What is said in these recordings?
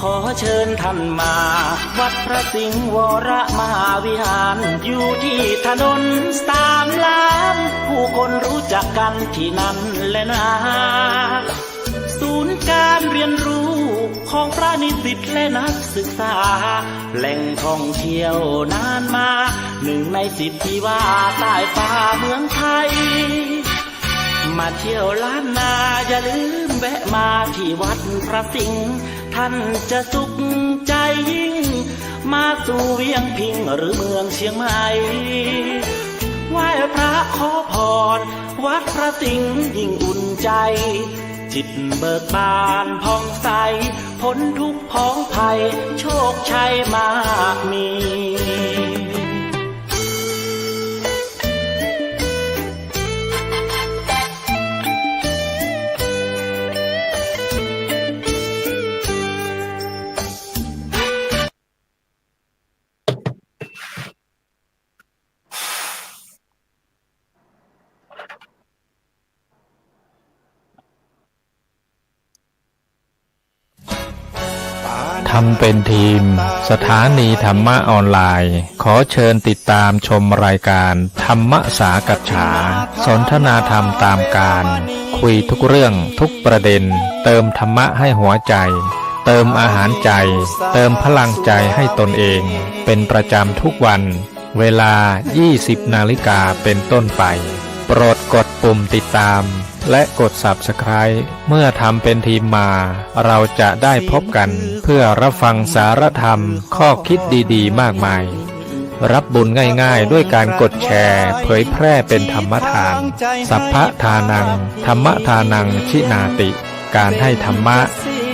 ขอเชิญท่านมาวัดพระสิงห์วรมหาวิหารอยู่ที่ถนนสามล้านผู้คนรู้จักกันที่นั่นแหละนะศูนย์การเรียนรู้ของพระนิสิตและนักศึกษาแหล่งท่องเที่ยวนานมา1 ใน 10ที่ว่าใต้ฟ้าเมืองไทยมาเที่ยวล้านนาอย่าลืมแวะมาที่วัดพระสิงห์ท่านจะสุขใจยิ่งมาสู่เวียงพิงหรือเมืองเชียงใหม่ไหว้พระขอพรวัดพระสิงห์ยิ่งอุ่นใจจิตเบิกบานผ่องใสพ้นทุกข์พ้องภัยโชคชัยมากมีทำเป็นทีมสถานีธรรมะออนไลน์ขอเชิญติดตามชมรายการธรรมสากัจฉาสนทนาธรรมตามการคุยทุกเรื่องทุกประเด็นเติมธรรมะให้หัวใจเติมอาหารใจเติมพลังใจให้ตนเองเป็นประจำทุกวันเวลา 20 นาฬิกาเป็นต้นไปโปรดกดปุ่มติดตามและกด Subscribe เมื่อทำเป็นทีมมาเราจะได้พบกันเพื่อรับฟังสารธรรมข้อคิดดีๆมากมายรับบุญง่ายๆด้วยการกดแชร์เผยแพร่เป็นธรรมทานสัพพะทานังธรรมทานังชินาติการให้ธรรมะ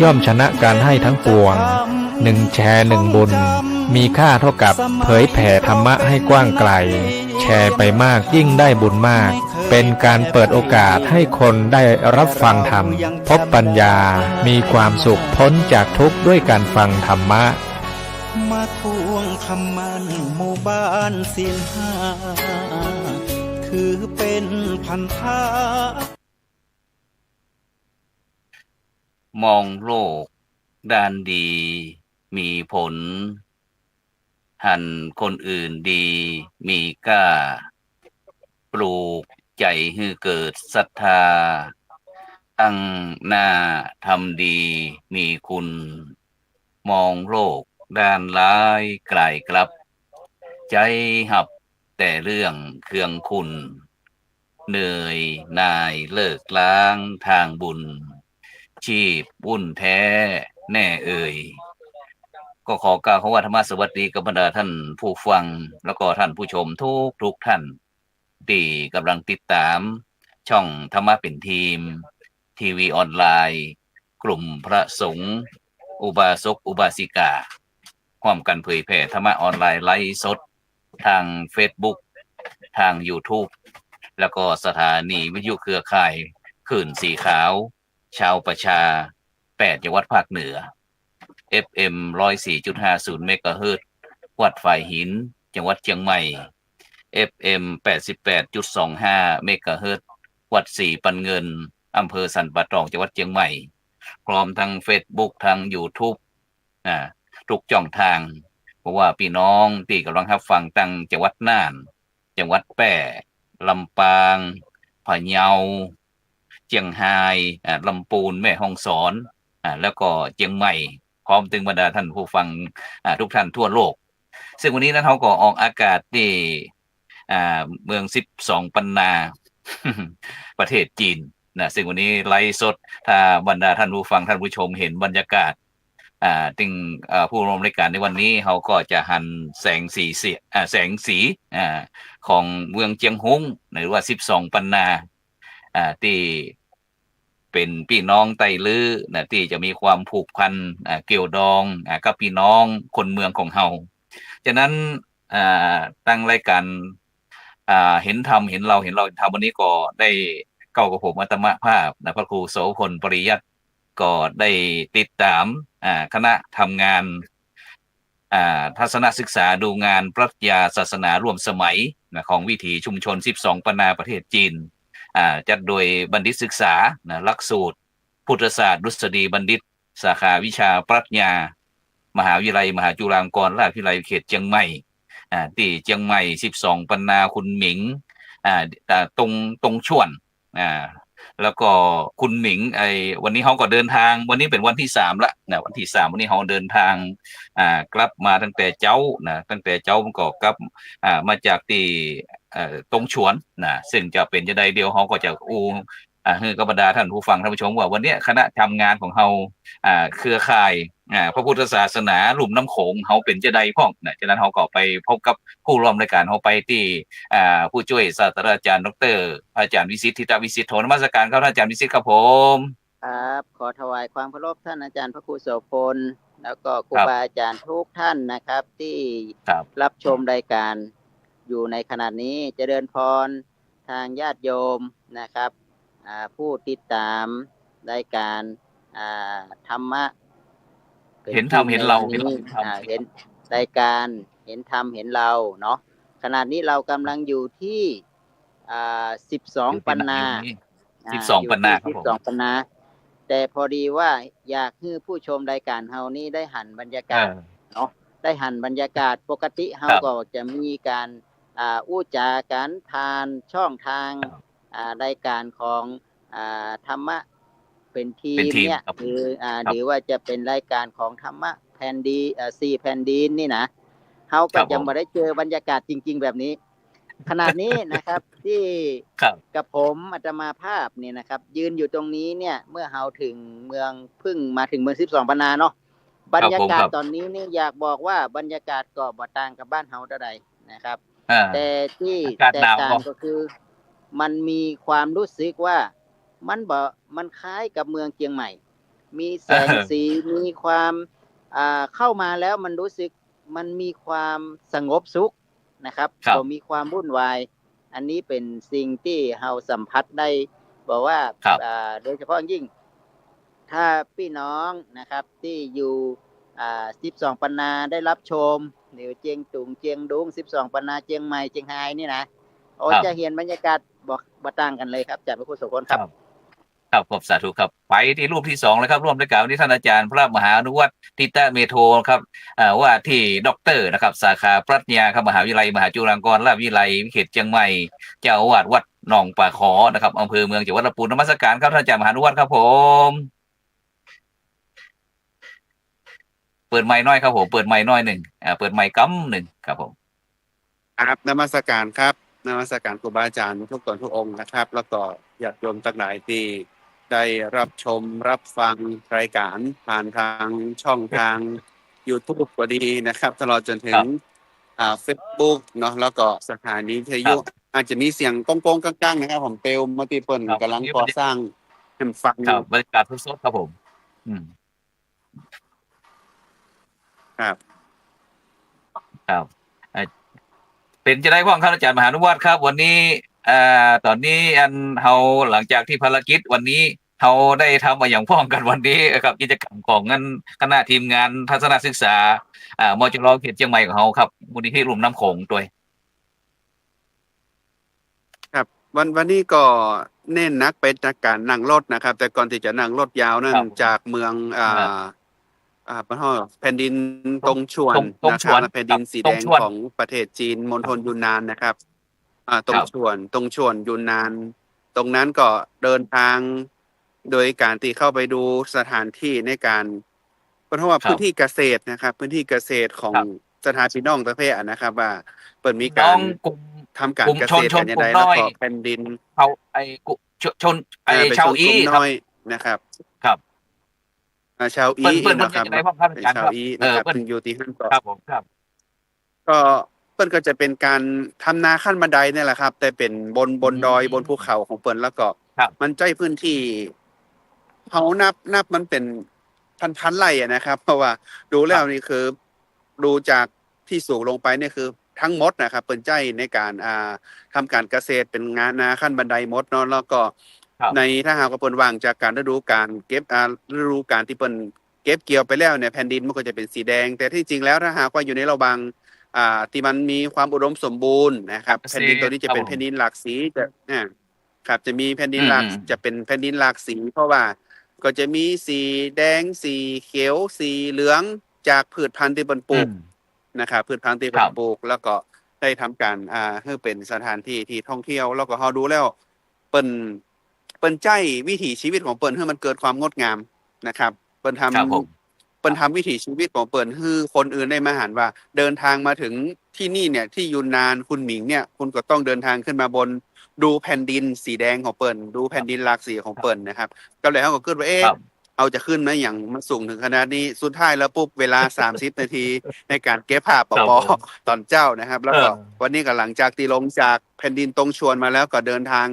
ย่อมชนะการให้ทั้งปวง1 แชร์ 1 บุญมีค่าเท่ากับเผยแผ่ธรรมะให้กว้างไกลแชร์ไปมากยิ่งได้บุญมากเป็นการเปิดโอกาสให้คนได้รับฟังธรรมพบปัญญามีความสุขพ้นจากทุกข์ด้วยการฟังธรรมะมาทวงคำมั่นหมู่บ้านศีลห้าถือเป็นพันธะมองโลกด้านดีมีผลหันคนอื่นดีมีกล้าปลูกใจให้เกิดศรัทธาตั้งหน้าทำดีมีคุณมองโลกด้านร้ายไกลกลับใจหับแต่เรื่องเครื่องคุณเหนื่อยนายเลิกล้างทางบุญชีพวุ่นแท้แน่เอ่ยก็ขอกล่าวคำว่าธรรมะสวัสดีกับบรรดาท่านผู้ฟังแล้วก็ท่านผู้ชมทุกท่านที่กำลังติดตามช่องธรรมะเป็นทีมทีวีออนไลน์กลุ่มพระสงฆ์อุบาสกอุบาสิกาความกันเผยแผ่ธรรมะออนไลน์ไลฟ์สดทาง Facebook ทาง YouTube แล้วก็สถานีวิทยุเครือข่ายคลื่นสีขาวชาวประชา8จังหวัดภาคเหนือ FM 104.50 เมกะเฮิรตซ์วัดฝ่ายหินจังหวัดเชียงใหม่ FM 88.25 เมกะเฮิรตซ์วัดสีปันเงินอำเภอสันป่าตองจังหวัดเชียงใหม่พร้อมทั้ง Facebook ทาง YouTube ทุกช่องทางเพราะว่าพี่น้องที่กำลังรับฟังตั้งจังหวัดน่านจังหวัดแพร่ลำปางพะเยาเชียงรายลำพูนแม่ฮ่องสอนแล้วก็เชียงใหม่พร้อมถึงบรรดาท่านผู้ฟังทุกท่านทั่วโลกซึ่งวันนี้นั้นเขาก็ออกอากาศที่เมือง12 ปันนา ประเทศจีนนะซึ่งวันนี้ไลฟ์สดถ้าบรรดาท่านผู้ฟังท่านผู้ชมเห็นบรรยากาศถึงผู้ร่วมรายการในวันนี้เขาก็จะหันแสงสีของเมืองเจียงฮุ้งหรือว่า12 ปันนาที่เป็นพี่น้องไต้ลื้อนะที่จะมีความผูกพันเกี่ยวดองกับพี่น้องคนเมืองของเฮาฉะนั้นตั้งรายการเห็นธรรมเห็นเราทำวันนี้ก็ได้เข้ากับผมอาตมาภาพนะพระครูโสพลปริยัติก็ได้ติดตามคณะทำงานทัศนศึกษาดูงานปรัชญาศาสนาร่วมสมัยของวิถีชุมชน12 ปันนาประเทศจีนจัดโดยบัณฑิตศึกษาหลักสูตรพุทธศาสตร์ดุษฎีบัณฑิตสาขาวิชาปรัชญา มหาวิทยาลัยมหาจุฬาลงกรณราชวิทยาลัยเขตเชียงใหม่ที่เชียงใหม่12ปันนาคุณหมิงตรงช่วนอ่าแล้วก็คุณหมิงวันนี้เขาก็เดินทางวันนี้เป็นวันที่3ละนะวันที่3วันนี้เขาเดินทางกลับมาตั้งแต่เจ้านะตั้งแต่เจ้ามันก็กลับมาจากที่ตรงชวนนะซึ่งจะเป็นจะได้เดียวเขาก็จะให้กับบรรดาท่านผู้ฟังท่านผู้ชมว่าวันนี้คณะทำงานของเขาเครือข่ายพระพุทธศาสนาลุ่มน้ำโขงเขาเป็นจะได้พ่องนะฉะนั้นเขาก็ไปพบกับผู้ร่วมรายการเขาไปที่ผู้ช่วยศาสตราจารย์ดร.อาจารย์วิสิทธิ์ทิตวิสิทธิ์โทนมัสการครับท่านอาจารย์วิสิทธิ์ครับผมครับขอถวายความเคารพท่านอาจารย์พระครูโสพลแล้วก็ครูบาอาจารย์ทุกท่านนะครับที่รับชมรายการอยู่ในขณะนี้เจริญพรทางญาติโยมนะครับผู้ติดตามรายการธรรมะเห็นธรรมเห็นเราเห็นรายการเห็นธรรมเห็นเราเนาะขณะนี้เรากำลังอยู่ที่12ปันนา12ปันนาครับผม12ปันนาแต่พอดีว่าอยากให้ผู้ชมรายการเฮานี้ได้หันบรรยากาศเนาะได้หันบรรยากาศปกติเฮาก็จะมีการอู้จากันผ่านช่องทางรายการของธรรมะเป็นทีมเนี่ยคือหรือว่าจะเป็นรายการของธรรมะแผ่นดิน4แผ่นดินนี่นะเฮาก็จะมาได้เจอบรรยากาศจริงๆแบบนี้ขนาดนี้นะครับที่กับผมอาตมาภาพเนี่ยนะครับยืนอยู่ตรงนี้เนี่ยเมื่อเฮาถึงเมืองพึ่งมาถึงเมือง12ปันนาเนาะบรรยากาศตอนนี้นี่อยากบอกว่าบรรยากาศก็บ่ต่างกับบ้านเฮาเท่าใดนะครับแต่ที่แตกต่างก็คือมันมีความรู้สึกว่ามันคล้ายกับเมืองเชียงใหม่มีแสงสีมีความเข้ามาแล้วมันรู้สึกมันมีความสงบสุขนะครับก็มีความวุ่นวายอันนี้เป็นสิ่งที่เราสัมผัสได้บอกว่าโดยเฉพาะยิ่งถ้าพี่น้องนะครับที่อยู่12ปันนาได้รับชมหรือเจียงตุงเจียงดุง12ปันนาเจียงใหม่เจียงไฮ้นี่นะจะเห็นบรรยากาศบ่ต่างกันเลยครับจากพระครูโสพลครับครับขอบสาธุครับไปที่รูปที่2เลยครับร่วมรายการวันนี้ท่านอาจารย์พระมหาอนุวัฒน์ทิตเมโทครับว่าที่ด็อกเตอร์นะครับสาขาปรัชญาครับมหาวิทยาลัยมหาจุฬาลงกรณราชวิทยาลัยเขตเชียงใหม่เจ้าอาวาสวัดหนองป่าขอนะครับอำเภอเมืองจังหวัดลำพูนนมัสการครับท่านอาจารย์มหาอนุวัฒน์ครับผมเปิดไมค์น้อยครับผมเปิดไมค์น้อย1เปิดไมค์กั๊ม1ครับผมครับนมัสการครับนมัสการครูบาอาจารย์ทุกตนทุกองค์นะครับแล้วก็ญาติโยมทั้งหลายที่ได้รับชมรับฟังรายการผ่านทางช่องทาง YouTube ก็ดีนะครับตลอดจนถึงFacebook เนาะแล้วก็สถานีวิทยุอาจจะมีเสียงก้องๆกังๆนะครับผมเปลวมัลติเปิ้ลกำลังก่อสร้างให้ฟังครับบรรยากาศสดๆครับผมครับเป็นจะได้พ่องครับอาจารย์มหาอนุวัฒน์ครับวันนี้ตอนนี้เฮาหลังจากที่ภารกิจวันนี้เฮาได้ทำมาอย่างพ้องกันวันนี้ครับกิจกรรมของคณะทีมงานทัศนศึกษามจร.เขตเชียงใหม่ของเฮาครับมูลนิธิลุ่มน้ำโขงด้วยครับวันนี้ก็เน้นนักเป็นการนั่งรถนะครับแต่ก่อนที่จะนั่งรถยาวนั่นจากเมืองแผ่นดินตงชวนนะครับแผ่นดินสีแดงของประเทศจีนมณฑลยูนนานนะครับตงชวนยูนนานตรงนั้นก็เดินทางโดยการที่เข้าไปดูสถานที่ในการเพราะว่าพื้นที่เกษตรนะครับพื้นที่เกษตรของสถานพี่น้องประเทศนะครับว่าเปิดมีการทำการเกษตรกันอย่างไรแล้วก็แผ่นดินเขาชนชาวอีน้อยนะครับครับชาวอีนะครับชาวอีนะครับอยู่ที่นั่นก็ครับผมครับก็เปิ้นก็จะเป็นการทำนาขั้นบันไดนี่แหละครับแต่เป็นบนดอยบนภูเขาของเปิ้นแล้วก็มันใช้พื้นที่เขานับมันเป็นพันไร่นะครับเพราะว่าดูแล้วนี่คือดูจากที่สูงลงไปนี่คือทั้งหมดนะครับเปิ้นใจในการทำการเกษตรเป็นงานนาขั้นบันไดหมดเนาะแล้วก็ในถ้าหากว่าเปิ้นว่างจากการฤดูการเก็บฤดูการที่เปิ้นเก็บเกี่ยวไปแล้วเนี่ยแผ่นดินมันก็จะเป็นสีแดงแต่ที่จริงแล้วถ้าหากว่าอยู่ในระหว่างที่มันมีความอุดมสมบูรณ์นะครับแผ่นดินตัวนี้จะเป็นแผ่นดินหลากสีครับจะมีแผ่นดินหลากจะเป็นแผ่นดินหลากสีเพราะว่าก็จะมีสีแดงสีเขียวสีเหลือง จากพืชพันธุ์ที่เปิ้นปลูก อืม นะครับพืชพันธุ์ที่ ค เปิ้ รั น บ ปลูกแล้วก็ได้ทำการให้เป็นสถานที่ที่ท่องเที่ยวแล้วก็เฮาดูแล้วเปิ้นใจวิถีชีวิตของเปิ้นให้มันเกิดความงดงามนะครับเปิ้นทำครับผม วิถีชีวิตของเปิ้นให้คนอื่นได้มาหันว่าเดินทางมาถึงที่นี่เนี่ยที่ยูนนานคุณหมิงเนี่ยคุณก็ต้องเดินทางขึ้นมาบนดูแผ่นดินสีแดงของเปิ้นดูแผ่นดินหลากสีของเปิ้นนะครับก็เลยเฮาก็คิดว่าครับ เอาจะขึ้นมาอย่างมันสูงถึงขนาดนี้สุดท้ายแล้วปุ๊บเวลา 30 นาทีในการเก็บภาพป ครับ ป ผม ตอนเจ้านะครับ แล้วก็วันนี้ก็หลังจากตีลงจากแผ่นดินตรงชวนมาแล้วก็เดินทาง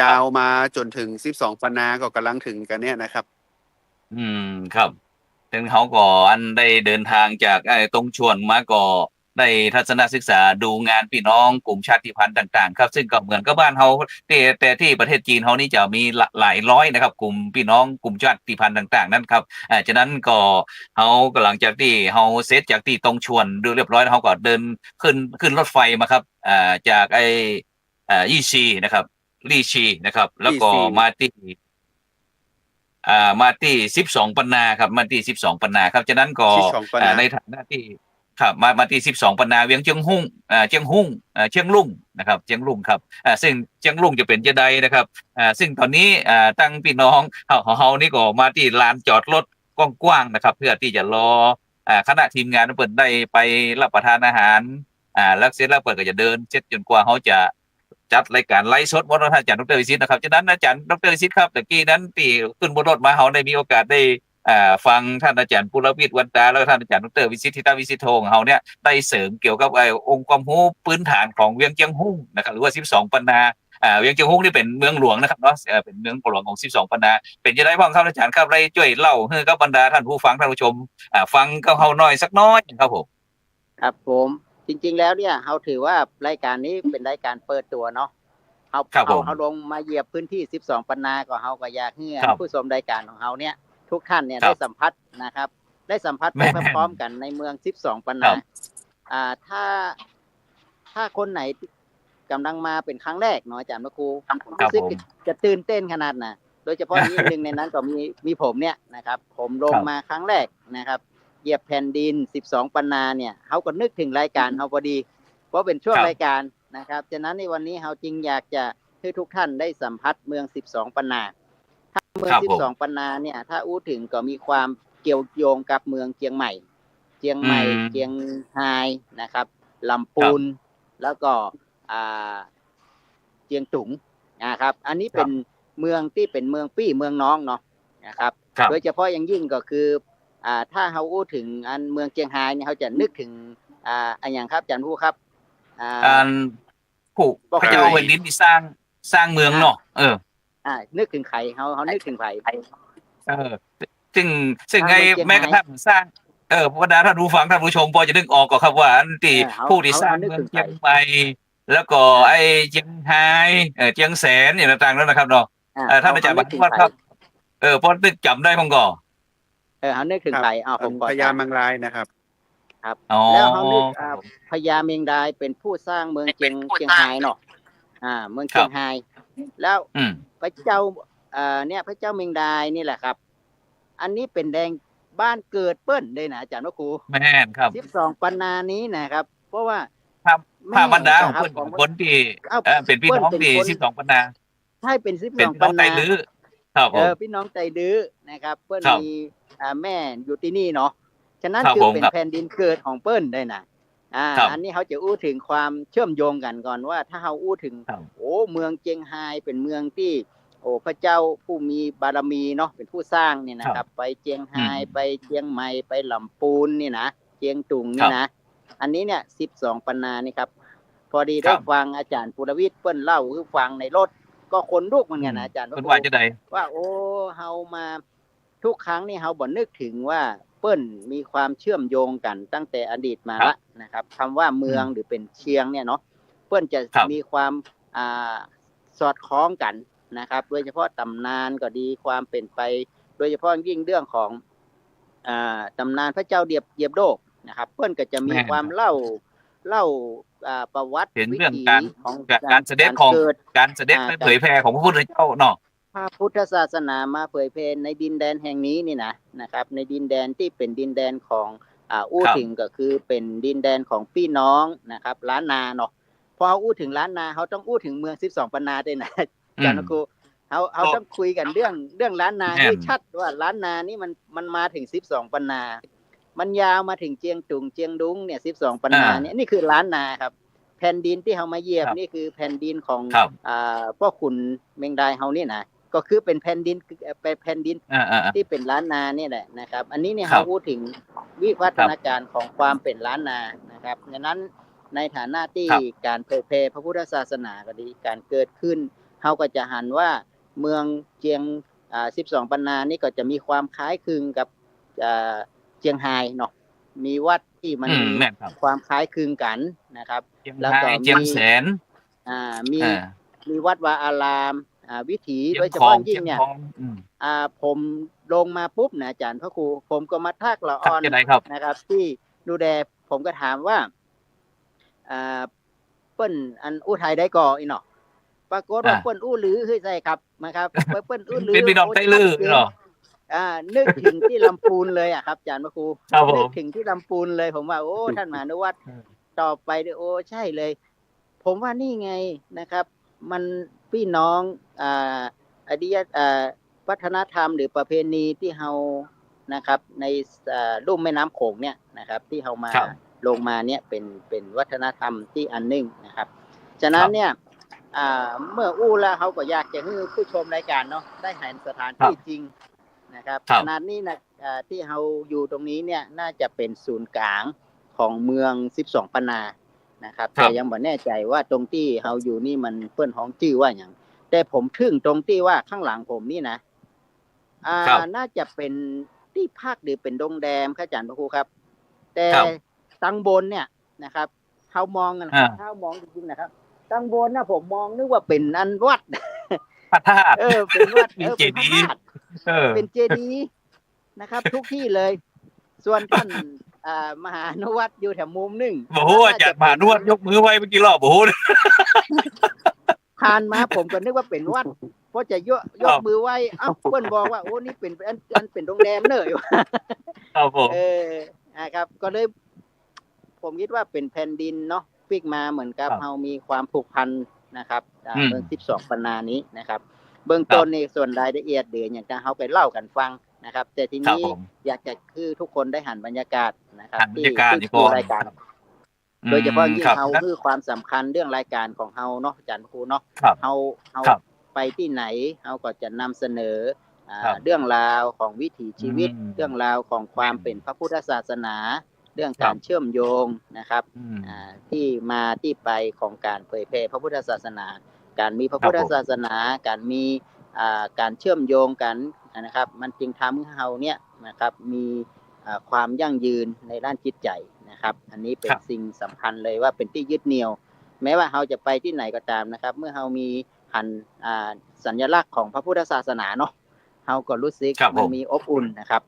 ยาวมาจนถึง12 ปันนาก็กำลังถึงกันเนี่ยนะครับ ครับถึงเขาก็อันได้เดินทางจากตรงชวนมาก็ได้ทัศนศึกษาดูงานพี่น้องกลุ่มชาติพันธุ์ต่างๆครับซึ่งก็เหมือนกับบ้านเขาแต่ที่ประเทศจีนเขานี่จะมีหลายร้อยนะครับกลุ่มพี่น้องกลุ่มชาติพันธุ์ต่างๆนั่นครับฉะนั้นก็เขาก็หลังจากที่เขาเซตจากที่ตรงชวนดูเรียบร้อยแล้วเขาก็เดินขึ้นรถไฟมาครับจากยี่ซีนะครับลี่ชีนะครับแล้วก็ ลี่ซี มาที่12 ปันนาครับมาที่12 ปันนาครับฉะนั้นก็ 12 ปันนา ในฐานะที่ครับมาที่12 ปันนาเวียงเจียงหุ่งเจียงหุ่งเชียงลุ่งนะครับเชียงลุ่งครับซึ่งเชียงลุ่งจะเป็นจะใดนะครับซึ่งตอนนี้ตั้งพี่น้องเฮานี่ก็มาที่ลานจอดรถกว้างๆนะครับเพื่อที่จะรอคณะทีมงานเปิดได้ไปรับประทานอาหารแล้วเสร็จแล้วเปิดก็จะเดินเสร็จจนกว่าเขาจะจัดรายการไลฟ์สดวัฒนธรรมอาจารย์ดร.วิสิทธิ์นะครับฉะนั้นอาจารย์ดร.วิสิทธิ์ครับตะกี้นั้นที่ขึ้นบนรถมาเขาได้มีโอกาสได้ฟังท่านอาจารย์ปุรวิทย์วันตาแล้วก็ท่านอาจารย์ดร.วิสิทธิ์ทิตาวิสิทธิ์โทของเขาเนี่ยได้เสริมเกี่ยวกับองค์ความรู้พื้นฐานของเวียงเจียงหุ่งนะครับหรือว่า12 ปันนาเวียงเจียงหุ่งนี่เป็นเมืองหลวงนะครับเนาะเป็นเมืองหลวงของ12 ปันนาเป็นจะได้บ้างครับอาจารย์ครับได้ช่วยเล่าให้กับบรรดาท่านผู้ฟังท่านผู้ชมฟังกับเขาหน่อยสักน้อยครับผมครับผมจริงๆแล้วเนี่ยเราถือว่ารายการนี้เป็นรายการเปิดตัวเนาะเขาลงมาเหยียบพื้นที่12 ปันนาก็เฮาก็อยากให้ผู้ชมรายการของเฮาเนี่ยทุกท่านเนี่ยได้สัมผัสนะครับได้สัมผัสไปพร้อมๆกันในเมือง12 ปันนาถ้าคนไหนกำลังมาเป็นครั้งแรกเนาะอาจารย์พระครูรู้สึกจะตื่นเต้นขนาดน่ะโดยเฉพาะนี่หนึ่งในนั้นก็มีผมเนี่ยนะครับผมลงมาครั้งแรกนะครับเหยียบแผ่นดิน12 ปันนาเนี่ยเฮาก็นึกถึงรายการเฮาพอดีเพราะเป็นช่วงรายการนะครับฉะนั้นในวันนี้เฮาจึงอยากจะให้ทุกท่านได้สัมผัสเมือง12 ปันนาถ้าเมือง12 ปันนาเนี่ยถ้าอู้ถึงก็มีความเกี่ยวโยงกับเมืองเชียงใหม่เชียงรายนะครับลำพูนแล้วก็เชียงตุงนะครับอันนี้เป็นเมืองที่เป็นเมืองปี้เมืองน้องเนาะนะครับโดยเฉพาะอย่างยิ่งก็คือถ้าเฮาอู้ถึงอันเมืองเชียงรายเนี่ยเฮาจะนึกถึงอันอย่างครับอาจารย์ผู้ครับผู้พระเจ้าแผ่นดินที่สร้างเมืองเนาะนึกถึงไข่เฮานึกถึงไข่ซึ่งไอ้แม้กระทั่งสร้างบรรดาท่านผู้ฟังท่านผู้ชมพอจะนึกออกก็ครับว่าอันที่ผู้ที่สร้างเมืองเชียงใหม่แล้วก็ไอ้เชียงรายเชียงแสนเนี่ยต่างๆแล้วนะครับเนาะท่านอาจารย์บัณฑิตครับพอนึกจำได้มั้งก็เขานึกถึงไข่ผมพญามังรายนะครับครับแล้วเขานึกพญาเมงดายเป็นผู้สร้างเมืองเชียงรายเนาะเมืองเชียงรายแล้วพระเจ้าเนี่ยพระเจ้าเมงดายนี่แหละครับอันนี้เป็นแดงบ้านเกิดเปิ้นเลยนะอาจารย์นครูแม่นครับ12 ปันนานี้นะครับเพราะว่าพระบรรดาของเปิ้นคนที่เป็นพี่น้องที่12 ปันนาใช่เป็น12 ปันนาครับพี่น้องใจดื้อนะครับเปิ้นมีแม่อยู่ที่นี่เนาะฉะนั้นจึงเป็นแผ่นดินเกิดของเปิ้นได้นะอันนี้เขาจะอู้ถึงความเชื่อมโยงกันก่อนว่าถ้าเขาอู้ถึงเมืองเจียงไฮ้เป็นเมืองที่พระเจ้าผู้มีบารมีเนาะเป็นผู้สร้างนี่นะครับไปเจียงไฮ้ไปเชียงใหม่ไปลำพูนนี่นะเชียงตุงนี่นะอันนี้เนี่ย12 ปันนานี่ครับพอดีได้ฟังอาจารย์ปุรวิทย์เปิ้นเล่าคือฟังในรถก็คนลุกเหมือนกันนะอาจารย์ว่าเฮามาทุกครั้งนี่เฮาบ่นึกถึงว่าเปิ้นมีความเชื่อมโยงกันตั้งแต่อดีตมาละนะครับคำว่าเมืองหรือเป็นเชียงเนี่ยเนาะเปิ้นจะมีความสอดคล้องกันนะครับโดยเฉพาะตำนานก็ดีความเป็นไปโดยเฉพาะยิ่งเรื่องของตำนานพระเจ้าเหยียบโลกนะครับเปิ้นก็จะมีความเล่าประวัติวิถีของการเสด็จของการเสด็จเผยแผ่ของพระพุทธเจ้าเนาะพระพุทธศาสนามาเผยแผ่ในดินแดนแห่งนี้นี่นะครับในดินแดนที่เป็นดินแดนของ อู้ถึงก็คือเป็นดินแดนของพี่น้องนะครับล้านนาเนาะพอเขาอู้ถึงล้านนาเขาต้องอู้ถึงเมือง12ปันนาด้วยนะอาจารย์ครูเขาต้องคุยกันเรื่องล้านนาให้ชัดว่าล้านนานี่มันมาถึง12ปันนามันยาวมาถึงเจียงตุงเจียงดุงเนี่ย12ปันนาเนี่ยนี่คือล้านนาครับแผ่นดินที่เขามาเหยียบนี่คือแผ่นดินของพ่อขุนเมงดายเฮานี่นะก็คือเป็นแผ่นดินที่เป็นล้านนาเนี่ยแหละนะครับอันนี้เนี่ยเขาพูดถึงวิวัฒนาการของความเป็นล้านนานะครับดังนั้นในฐานะที่การเผยแพร่พระพุทธศาสนาก็ดีการเกิดขึ้นเขาก็จะหันว่าเมืองเจียง12ปันนานี่ก็จะมีความคล้ายคลึงกับเจียงไฮ้เนาะมีวัดที่มันมีความคล้ายคลึงกันนะครับแล้วก็เจียงแสนมีวัดวาอารามวิถีโดยเฉพาะยิ่งเนี่ยผมลงมาปุ๊บนะอาจารย์พระครูผมก็มาทักละออนนะครับที่ดูแลผมก็ถามว่าเปิ้นอันอู้ไทยได้ก่ออีเนาะปรากฏว่าเปิ้นอู้หรือเฮ้ยใช่ครับนะครับเปิ้นอู้หรือเป็นพี่น้องไต้ลือเนาะนึกถึงที่ลำพูนเลยครับอาจารย์พระครูนึกถึงที่ลำพูนเลยผมว่าโอ้ท่านมหานุวัตรต่อไปโอ้ใช่เลยผมว่านี่ไงนะครับมันพี่น้องอดีตวัฒนธรรมหรือประเพณีที่เฮานะครับในลุ่มแม่น้ำโขงเนี่ยนะครับที่เฮามาลงมาเนี่ยเป็นวัฒนธรรมที่อันหนึ่งนะครับฉะนั้นเนี่ยเมื่ออู้แล้วเขาก็อยากจะให้ผู้ชมรายการเนาะได้เห็นสถานที่จริงนะครับขนาดนี้นะที่เฮาอยู่ตรงนี้เนี่ยน่าจะเป็นศูนย์กลางของเมือง12ปันนานะครับแต่ยังบ่แน่ใจว่าตรงที่เฮาอยู่นี่มันเปิ้นฮ้องชื่อว่าหยังแต่ผมทึ่งตรงที่ว่าข้างหลังผมนี่นะน่าจะเป็นที่พักหรือเป็นโรงแรมครับอาจารย์พระครูครับแต่ตั้งบนเนี่ยนะครับเฮามองกันเฮามองจริงๆนะครับตั้งบนนะผมมองนึกว่าเป็นอันวัดพระธาตุเป็นวัดเป็นเจดีย์เป็นเจดีย์นะครับทุกที่เลยส่วนท่านมหานุวัตรอยู่แถวมุมนึงโอ้โหอาจารย์มหานุวัตรยกมือไว้เมื่อกี้รอบโอ้โหผ่านมาผมก็นึกว่าเป็นวัดเพราะจะยกมือไหว้เพิ่นบอกว่าโอ้นี่เป็นอันเป็นโรงแรมเลยครับผมครับก็เลยผมคิดว่าเป็นแผ่นดินเนาะฟิกมาเหมือนกับเฮามีความผูกพันนะครับเมือง12ปันนานี้นะครับเบื้องต้นในส่วนรายละเอียดเดี๋ยวอย่างจะเฮาไปเล่ากันฟังนะครับแต่ทีนี้อยากจะคือทุกคนได้หันบรรยากาศนะครับที่รายการโดยเฉพาะยิ่งเฮาคือความสำคัญเรื่องรายการของเฮาเนาะอาจารย์ครูเนาะเฮาไปที่ไหนเฮาก็จะนำเสนอเรื่องราวของวิถีชีวิตเรื่องราวของความเป็นพระพุทธศาสนาเรื่องการเชื่อมโยงนะครับที่มาที่ไปของการเผยแพร่พระพุทธศาสนาการมีพระพุทธศาสนาการมีการเชื่อมโยงกันนะครับมันจึงทำให้เฮาเนี่ยนะครับมีความยั่งยืนในด้านจิตใจนะครับอันนี้เป็นสิ่งสำคัญเลยว่าเป็นที่ยึดเหนี่ยวแม้ว่าเฮาจะไปที่ไหนก็ตามนะครับเมื่อเฮามีหันสัญลักษณ์ของพระพุทธศาสนาเนาะเฮาก็รู้สึกมันมีอบอุ่นนะครับ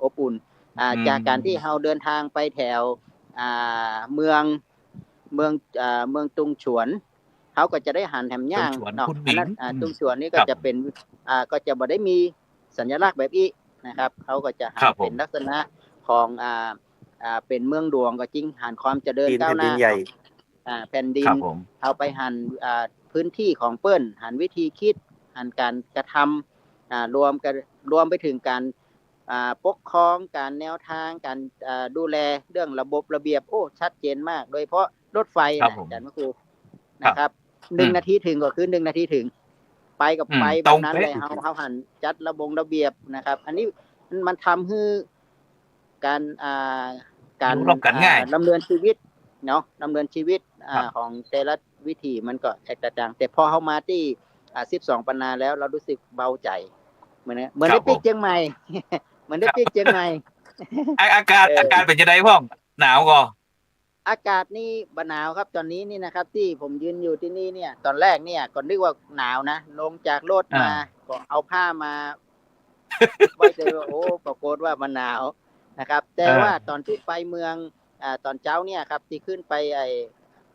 อบอุ่นจากการที่เฮาเดินทางไปแถวเมืองตุงฉวนเขาก็จะได้หันแถมย่างเนาะตุงฉวนนี่ก็จะเป็นก็จะบ่ได้มีสัญลักษณ์แบบนี้นะครับเขาก็จะหันเป็นลักษณะของเป็นเมืองหลวงก็จริงหันความเจริญก้าวหน้าแผ่นดินเอาไปหันพื้นที่ของเปิ้นหันวิธีคิดหันการกระทำรวมไปถึงการปกครองการแนวทางการดูแลเรื่องระบบระเบียบโอ้ชัดเจนมากโดยเฉพาะรถไฟนะอาจารย์ครูนะครับ1นาทีถึงก็คือ1นาทีถึงไปกับไปแบบนั้นเลยเฮาหันจัดระเบียบนะครับอันนี้มันทำให้การดำเนินชีวิตเนาะดำเนินชีวิตของแต่ละวิถีมันก็แตกต่างแต่พอเฮามาที่12ปันนาแล้วเรารู้สึกเบาใจเหมือนได้ปีกเชียงใหม่เหมือนได้ปีกเชียงใหม่อากาศเป็นจังได๋พ่องหนาวก่ออากาศนี่บ่หนาวครับตอนนี้นี่นะครับที่ผมยืนอยู่ที่นี่เนี่ยตอนแรกเนี่ยก็นึกว่าหนาวนะลงจากรถมาก็เอาผ้ามาไว้เลยว่าโอ้ปรากฏว่ามันหนาวนะครับแต่ว่าตอนที่ไปเมืองตอนเช้าเนี่ยครับที่ขึ้นไป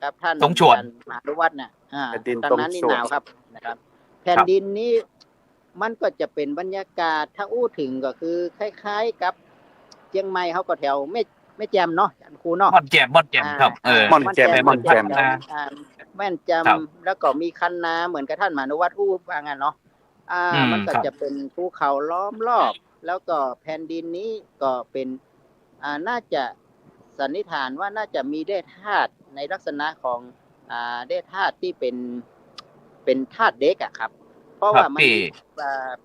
กับท่านตรงชวนมหานุวัตรน่ะตอนนั้นนี่หนาวครับนะครับแผ่นดินนี้มันก็จะเป็นบรรยากาศถ้าอู้ถึงก็คือคล้ายๆกับเชียงใหม่เฮาก็แถว แม่แจ่มเนาะอาจารย์ครูเนาะ ม่อนแจ่มครับม่อนแจ่ม ม่อนแจ่ม ม่อนแจ่ม แม่นจ ครับ ำแล้วก็มีคันนาเหมือนกับท่านมานุวัตรอู้ว่างั้นเนาะมันก็ ครับ จะเป็นภูเขาล้อมรอบ แล้วก็แผ่นดินนี้ก็เป็นน่าจะสันนิษฐานว่าน่าจะมีแร่ธาตุในลักษณะของแร่ธาตุที่เป็นธาตุเด็กอะครับ เพราะว่ามัน ที่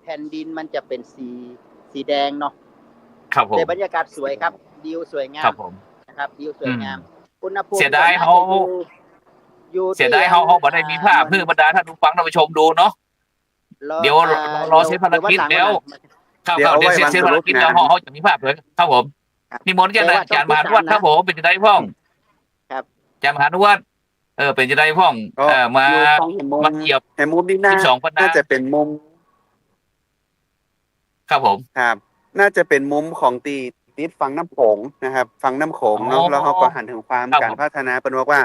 แผ่นดินมันจะเป็นสีแดงเนาะ ครับผม แต่บรรยากาศสวยครับวิวสวยงา ครั ม บผม นะครับวิวสวยงามอุณหภูมิ เสียดาย ก็น่ เขา จะอยู่ เสียดายเขาบ่ได้มีภาพเพื่อบรรดาท่านผู้ฟังท่านผู้ชมดูเนาะเดี๋ยวรอเสร็จภารกิจแล้ว ครับ เดี๋ยว เดี๋ยว เอาไว้ เสร็จ วัน ภารกิจแล้ว สรุปงาน เขาจะมีภาพเลยครับผมนิมนต์อาจารย์มหานุวัฒน์ครับผมเป็นจะได้พ่อง ครับ อาจารย์มหานุวัฒน์เป็นจะได้พ่อง ก็ มา อยู่ตรงเห็นมุม มาเหยียบ เห็นมุมนี่น่า 12ปันนา น่าจะเป็นมุม ครับผม ครับ น่าจะเป็นมุมของติดฝั่งน้ำโขงนะครับฝั่งน้ำโขงเนาะ อ๋อ แล้วเขาก็หันถึงความ ครับ การ ผม พัฒนาเป็นบอกว่า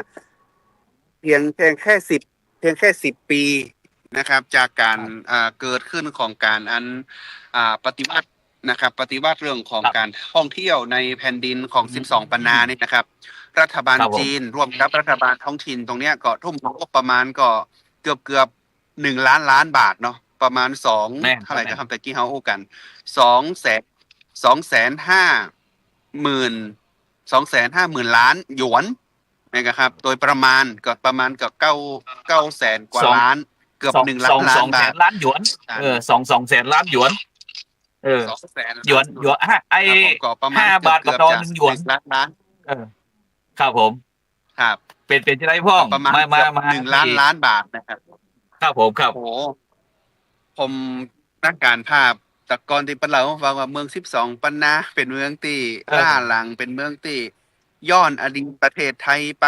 เพียงแค่10 ปีนะครับ จากการเกิดขึ้นของการปฏิวัตินะครับ ปฏิวัติเรื่องของการท่องเที่ยวในแผ่นดินของ12ปันนานี่นะครับ รัฐบาล ครับผม จีนร่วมกับรัฐบาลท้องถิ่นตรงเนี้ยก็ทุ่มงบประมาณก็เกือบ1 ล้านบาทเนาะประมาณ แม่น เท่าไหร่ แม่ ก็ทำตะกี้เฮาอู้กัน250,000 ล้านหยวนนะครับโดยประมาณก็900,000 กว่าล้าน เกือบ1 ล้าน สองแส บาท นล้านหยวน2 แสนล้านหยวนหยวนไอ ก็ประมาณ 5 บาทกับดอลหนึ่งหยวน 1 ล้าน ครับผม ครับ เป็นจะได้พ่อง ประมาณ มา 1 ล้านบาทนะครับ ครับผมครับ โอ้โหผมนักการภาพแต่ก่อนที่เป็นเราฟังว่าเมือง12ปันนาเป็นเมืองที่ล่าหลังเป็นเมืองที่ย้อนอดีตประเทศไทยไป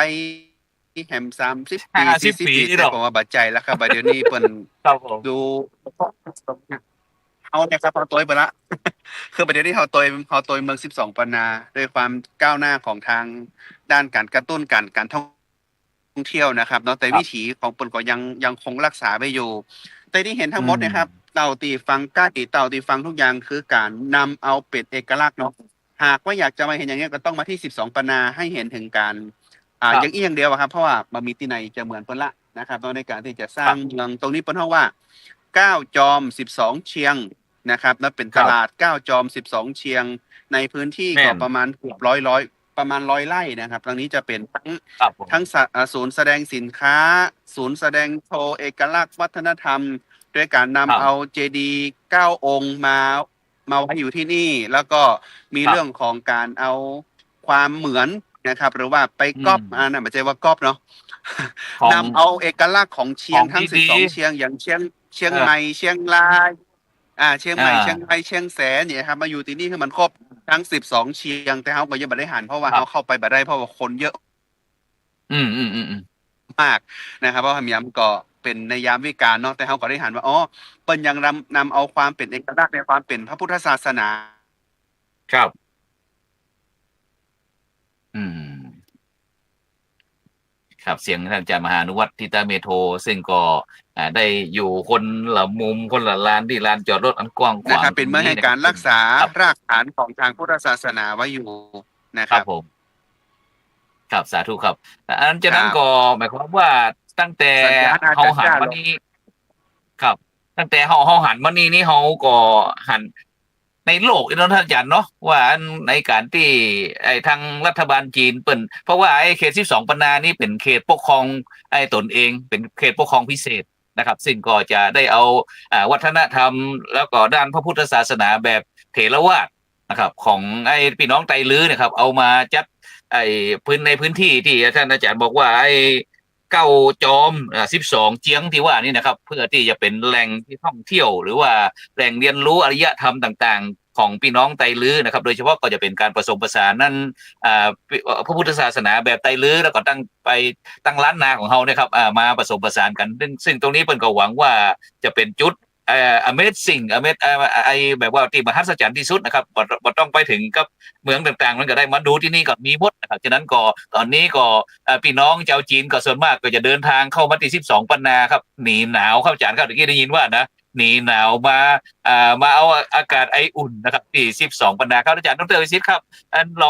แหม30 ปี 50 40 ปี ปี นี่หร แต่ อก ผมว่าบัดใจแล้วครับบัดเดี๋ยวนี้เปิ้น ครับผม ดูเอาเนี่ยครับเอาตัวไปละ คือประเด็นที่เขาตัวเมือง12ปันนาด้วยความก้าวหน้าของทางด้านการกระตุ้นการท่องเที่ยวนะครับเนาะแต่วิถีของเปิ้นก็ยังคงรักษาไว้อยู่ แต่ที่เห็นทั้งหมดนะครับ เต่าตีฟังก้าตีเต่าตีฟังทุกอย่างคือการนำเอาเป็ดเอกลักษณ์เนาะหากว่าอยากจะมาเห็นอย่างเงี้ยก็ต้องมาที่12ปันนาให้เห็นถึงการอย่างอีกอย่างเดียวอะครับเพราะว่ามันมีที่ไหนจะเหมือนเปิ้นละนะครับในการที่จะสร้างเมืองตรงนี้เปิ้นเฮาว่า9 จอม 12 เชียงนะครับและเป็นตลาด9 จอม 12 เชียงในพื้นที่ก็ประมาณเกือบประมาณ100 ไร่นะครับตรงนี้จะเป็นทั้งศูนย์แสดงสินค้า ศูนย์แสดงโชว์เอกลักษณ์วัฒนธรรมด้วยการนำเอาเจดีย์9 องค์มาไว้อยู่ที่นี่ แล้วก็มีเรื่องของการเอาความเหมือนนะครับ หรือว่าไปก๊อปนั่นไม่ใช่ว่าก๊อปเนาะนำเอาเอกลักษณ์ของเชียงทั้ง12เชียงอย่างเชียงใหม่เชียงรายเชียงใหม่เชียงรายเชียงแสนเนี่ยครับมาอยู่ที่นี่คือมันครบทั้ง12เชียงแต่เฮาก็ยังบ่ได้หันเพราะว่าเฮาเข้าไปบ่ได้เพราะว่าคนเยอะมากนะครับเพราะว่ามีก็เป็นในยามวิกาลเนาะแต่เฮาก็ได้หันว่าอ๋อเปิ้นยังนำเอาความเป็นเอกลักษณ์ในความเป็นพระพุทธศาสนา ครับครับเสียงท่านอาจารย์มหานุวัฒน์ทิตาเมโทซึ่งก็ได้อยู่คนละมุมคนละลานที่ลานจอดรถอันกว้างขวาง นะครับเป็นเมื่อให้การรักษารากฐานของทางพุทธศาสนาไว้อยู่นะค ครั รั บบ ผมครับสาธุครับอันจากนั้นก็หมายความว่าตั้งแต่เฮาหันมานี้ครับ ตั้งแต่เฮาหันมานี่เฮาก็หันในโลกท่านอาจารย์เนาะว่าในการที่ทางรัฐบาลจีนเปิ่นเพราะว่าเขต12ปันนานี่เป็นเขตปกครองตนเองเป็นเขตปกครองพิเศษนะครับ ซึ่งก็จะได้เอาวัฒนธรรมแล้วก็ด้านพระพุทธศาสนาแบบเถรวาทนะครับ ของพี่น้องไตลื้อนะครับ เอามาจัดในพื้นที่ที่ท่านอาจารย์บอกว่า9 จอม12 เจียงที่ว่านี่นะครับ เพื่อที่จะเป็นแหล่งที่ท่องเที่ยวหรือว่าแหล่งเรียนรู้อารยธรรมต่างๆของพี่น้องไตลื้อนะครับ โดยเฉพาะก็จะเป็นการผสมผสานนั่นพระพุทธศาสนาแบบไตลื้อแล้วก็ตั้งล้านนาของเขาเนี่ยครับมาผสมผสานกันซึ่งตรงนี้เพิ่นก็หวังว่าจะเป็นจุดamazing แบบว่าที่มหัศจรรย์ที่สุดนะครับบ่ต้องไปถึงกับเมืองต่างๆมันก็ได้มาดูที่นี่ก็มีหมดนะครับฉะนั้นก็ตอนนี้ก็พี่น้องชาวจีนก็ส่วนมากก็จะเดินทางเข้ามาที่12ปันนาครับหนีหนาวเข้าจานครับเมื่อกี้ได้ยินว่านะ หนีหนาวมาเอาอากาศไออุ่นนะครับที่12บรรดาครับอาจารย์ดรวิชิตครับอันล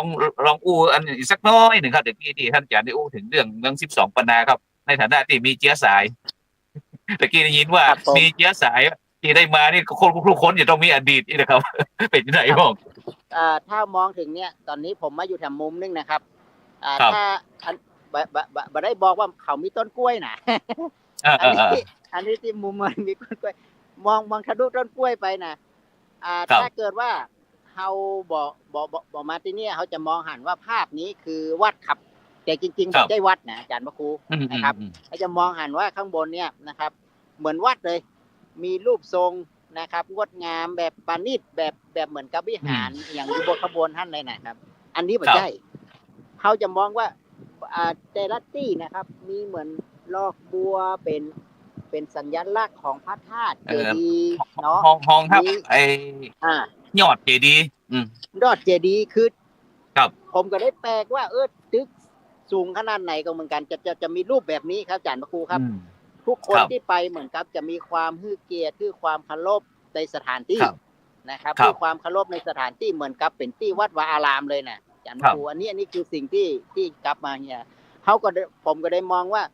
องอู้อันอีกสักน้อยหนึ่งครับเดี๋ยวกี้ที่ท่านอาจารย์ได้อู้ถึงเรื่อง12บรรดาครับในฐานะที่มีเชื้อสายตะกี้ได้ยินว่าครับผมมีเชื้อสายที่ได้มานี่คนทุกคนจะต้องมีอดีตนี่นะครับ เป็นยังไงบ้างถ้ามองถึงเนี่ยตอนนี้ผมมาอยู่แถวมุมนึงนะครับครับถ้าอันบ่ได้บอกว่าเขามีต้นกล้วยนะ อ่า อันนี้อ่าอันนี้ที่มุมมันมีต้นกล้วยมองทะลุต้นกล้วยไปนะครับถ้าเกิดว่าเฮาบอกมาที่นี่เขาจะมองหันว่าภาพนี้คือวัดครับแต่จริงๆไม่ใช่วัดนะอาจารย์พระครูนะครับเขาจะมองหันว่าข้างบนเนี่ยนะครับเหมือนวัดเลยมีรูปทรงนะครับงดงามแบบปานิชแบบเหมือนกับวิหารอย่างอยู่บนขบวนท่านเลยนะครับ อันนี้ไม่ใช่เขาจะมองว่าแต่ละที่นะครับมีเหมือนลอกบัวเป็นสัญลักษณ์ของพระธาตุเจดีย์เนาะห้องครับไอ้ยอดเจดีย์ยอดเจดีย์คือ ครับผมก็ได้แปลกว่าตึกสูงขนาดไหนก็เหมือนกันจะมีรูปแบบนี้ครับอาจารย์พระครูครับทุกคนที่ไปเหมือนกับจะมีความฮือเกียรติคือความเคารพในสถานที่นะครับคือความเคารพในสถานที่เหมือนกับเป็นที่วัดวาอารามเลยนะอาจารย์พระครูอันนี้คือสิ่งที่กลับมาเนี่ยผมก็ได้มองว่า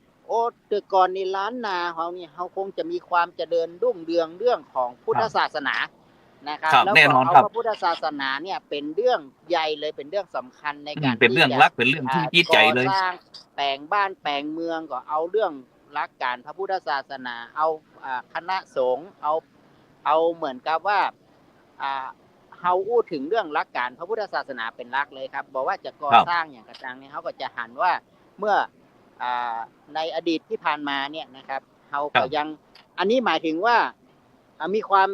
แต่ก่อนนี่ล้านนาเขานี่เขาคงจะมีความเจริญรุ่งเรืองเรื่องของพุทธศาสนานะครับแล้วก็เอาพระพุทธศาสนาเนี่ยเป็นเรื่องใหญ่เลยเป็นเรื่องสำคัญในการเป็นเรื่องรักเป็นเรื่องที่ยิ่งใหญ่เลยสร้างแปลงบ้านแปลงเมืองก็เอาเรื่องรักการพระพุทธศาสนาเอาคณะสงฆ์เอาเหมือนกับว่าเฮาอู้ถึงเรื่องรักการพระพุทธศาสนาเป็นรักเลยครับบอกว่าจะก่อสร้างอย่างกระจังเนี่ยเขาก็จะหันว่าเมื่อในอดีตที่ผ่านมาเนี่ยนะครับเฮาก็ยังอันนี้หมายถึงว่ามีความ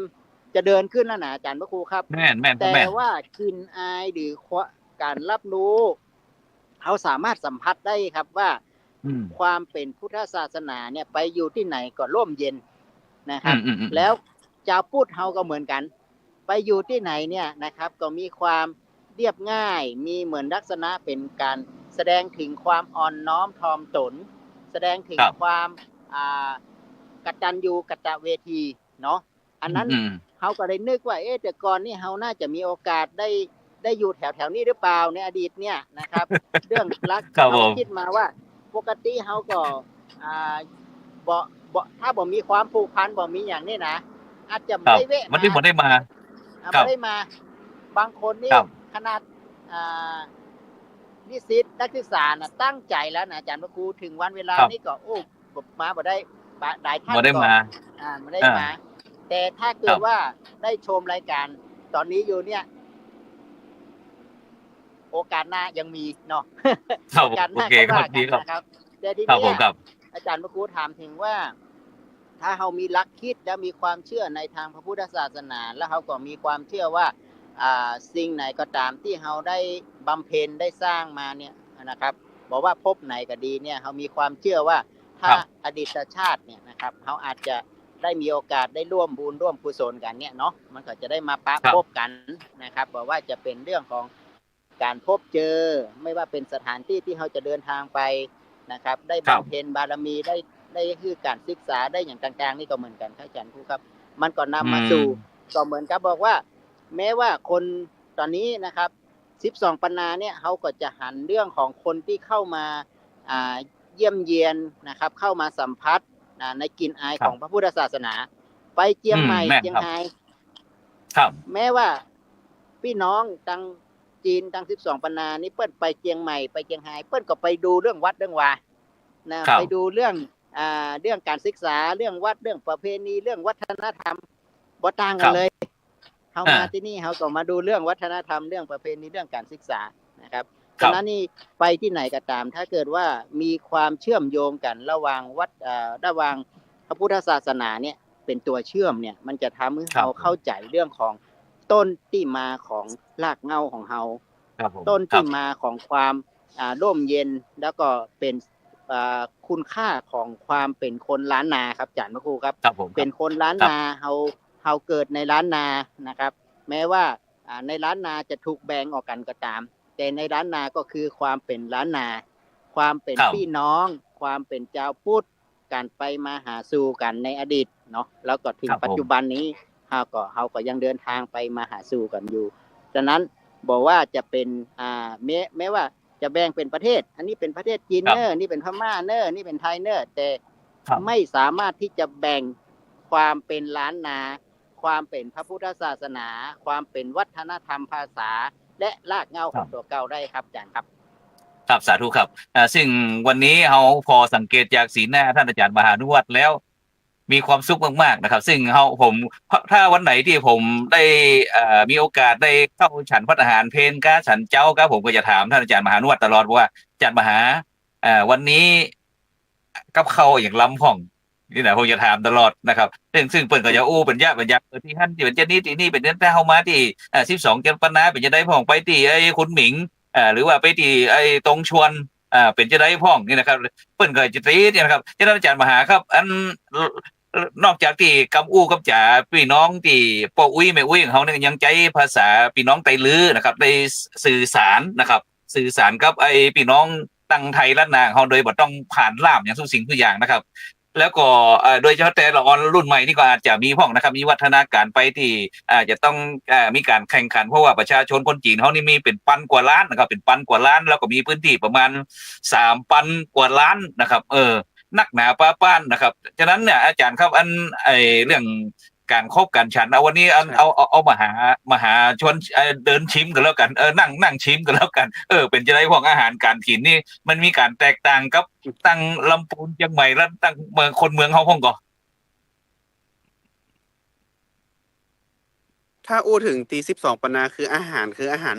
จะเดินขึ้นแล้วนะอาจารย์พระครูครับแม่นแต่ว่ากลิ่นอายหรือการรับรู้เขาสามารถสัมผัสได้ครับว่าความเป็นพุทธศาสนาเนี่ยไปอยู่ที่ไหนก็ร่มเย็นนะครับแล้วชาวพุทธเฮาก็เหมือนกันไปอยู่ที่ไหนเนี่ยนะครับก็มีความเรียบง่ายมีเหมือนลักษณะเป็นการแสดงถึงความอ่อนน้อมถ่อมตนแสดงถึงความกตัญญูกตเวทีเนาะอันนั้นเขาก็เลยนึกว่าแต่ก่อนนี่เขาน่าจะมีโอกาสได้อยู่แถวนี้หรือเปล่าในอดีตเนี่ยนะครับ เรื่องรักเขาคิดมาว่าปกติเขาก็ถ้าบ่มีความผูกพันบ่มีอย่างนี้นะอาจจะไม่เวะมันที่ผมได้มาไม่ได้มาบางคนนี่ขนาดนิสิตนักศึกษานะตั้งใจแล้วนะอาจารย์พระครูถึงวันเวลานี้ก็มาบ่ได้หลายท่านก็บ่ได้มาไม่ได้มาแต่ถ้าเกิดว่าได้ชมรายการตอนนี้อยู่เนี่ยโอกาสหน้ายังมีเนาะโอกาสหน้าก็ว่ากันนะครับแต่ทีนี้อาจารย์พระครูถามถึงว่าถ้าเรามีหลักคิดและมีความเชื่อในทางพระพุทธศาสนาแล้วเราก็มีความเชื่อว่าสิ่งไหนก็ตามที่เราได้บำเพ็ญได้สร้างมาเนี่ยนะครับบอกว่าพบไหนก็ดีเนี่ยเรามีความเชื่อว่าถ้าอดีตชาติเนี่ยนะครับเราอาจจะได้มีโอกาสได้ร่วมบุญร่วมกุศลกันเนี่ยเนาะมันก็จะได้มาปะพบกันนะครับบอกว่าจะเป็นเรื่องของการพบเจอไม่ว่าเป็นสถานที่ที่เราจะเดินทางไปนะครับได้บำเพ็ญบารมีได้คือการศึกษาได้อย่างต่างๆนี่ก็เหมือนกันครับอาจารย์ครูครับมันก็นำมาสู่ก็เหมือนกับบอกว่าแม้ว่าคนตอนนี้นะครับ12ปัญนาเนี่ยเขาก็จะหันเรื่องของคนที่เข้ามาเยี่ยมเยียนนะครับเข้ามาสัมผัสในกลิ่นอายของพระพุทธศาสนาไปเจียงใหม่เจียงไฮ้แม้ว่าพี่น้องทางจีนทาง12ปัญนานี่เปิ้นไปเจียงใหม่ไปเจียงไฮ้เปิ้นก็ไปดูเรื่องวัดเรื่องวานะไปดูเรื่องการศึกษาเรื่องวัดเรื่องประเพณีเรื่องวัฒนธรรมบ่ต่างกันเลยเฮามาที่นี่เฮาก็มาดูเรื่องวัฒนธรรมเรื่องประเพณีเรื่องการศึกษานะครับฉะนั้นนี่ไปที่ไหนก็ตามถ้าเกิดว่ามีความเชื่อมโยงกันระหว่างวัดระหว่างพระพุทธศาสนาเนี่ยเป็นตัวเชื่อมเนี่ยมันจะทำให้เราเข้าใจเรื่องของต้นที่มาของรากเหง้าของเราต้นที่มาของความร่มเย็นแล้วก็เป็นคุณค่าของความเป็นคนล้านนาครับอาจารย์พระครูครับเป็นคนล้านนาเฮาเกิดในล้านนานะครับแม้ว่าในล้านนาจะถูกแบ่งออกกันก็ตามแต่ในล้านนาก็คือความเป็นล้านนาความเป็นพี่น้องความเป็นเจ้าพุทธการไปมาหาสู่กันในอดีต เนาะแล้วก็ถึง ครับผม ปัจจุบันนี้เฮาก็ยังเดินทางไปมาหาสู่กันอยู่ฉะนั้นบอกว่าจะเป็นแม้ว่าจะแบ่งเป็นประเทศ อันนี้เป็นประเทศจีน ครับ เนอร์นี่เป็นพม่าเนอร์นี่เป็นไทยเนอร์แต่ ครับ ไม่สามารถที่จะแบ่งความเป็นล้านนา ความเป็นพระพุทธศาสนา ความเป็นวัฒนธรรมภาษา และรากเหง้าของตัวเก่าได้ครับอาจารย์ครับ ครับสาธุครับซึ่งวันนี้เราพอสังเกตจากสีหน้าท่านอาจารย์มหานุวัตรแล้วมีความสุขมากๆนะครับ ซึ่งผมถ้าวันไหนที่ผมได้มีโอกาสได้เข้าฉันพัฒหารเพลก้าฉันเจ้าก็ผมก็จะถามท่านอาจารย์มหานุวัตรตลอดว่าอาจารย์มหาวันนี้กับเขาอย่างล้ำห้องนี่นะผมจะถามตลอดนะครับซึ่งเปิดก็จะเป็นยะที่ท่านที่เป็นเจนี่ที่นี่เป็นเจ้าเข้ามาที่12 เจ้าปนาเป็นจะได้พ่องไปที่ไอ้คุณหมิงหรือว่าไปที่ไอ้ตรงชวนเป็นจะได้พ่องนี่นะครับเปิ้นก็จะตีเนี่ยนะครับท่านอาจารย์มหาครับอันนอกจากที่กำกับจ๋าพี่น้องที่ปออุ้ยแม่อุ้ยของเขาเนี่ยยังใจภาษาพี่น้องไตลือนะครับได้สื่อสารนะครับสื่อสารกับไอ้พี่น้องตั้งไทยล้านนาเขาโดยบ่ต้องผ่านล่ามอย่างทุกสิ่งทุกอย่างนะครับแล้วก็โดยเฉพาะแต่ละออนรุ่นใหม่นี่ก็อาจจะมีพ่องนะครับมีวัฒนาการไปที่จะต้องมีการแข่งขันเพราะว่าประชาชนคนจีนเขานี่มีเป็นพันกว่าล้านนะครับเป็นพันกว่าล้านแล้วก็มีพื้นที่ประมาณ3,000 กว่าล้านนะครับนักหนาป้านนะครับฉะนั้นเนี่ยอาจารย์ครับเรื่องการคบกันฉันเอาวันนี้เอามาหาชวนเดินชิมกันแล้วกันนั่งชิมกันแล้วกันเป็นจะได้พวกอาหารการกินนี่มันมีการแตกต่างกับตั้งลำพูนเชียงใหม่แล้วตั้งเมืองคนเมืองเขาพ่องก่อ ถ้าถึงตี12 ปนาคืออาหาร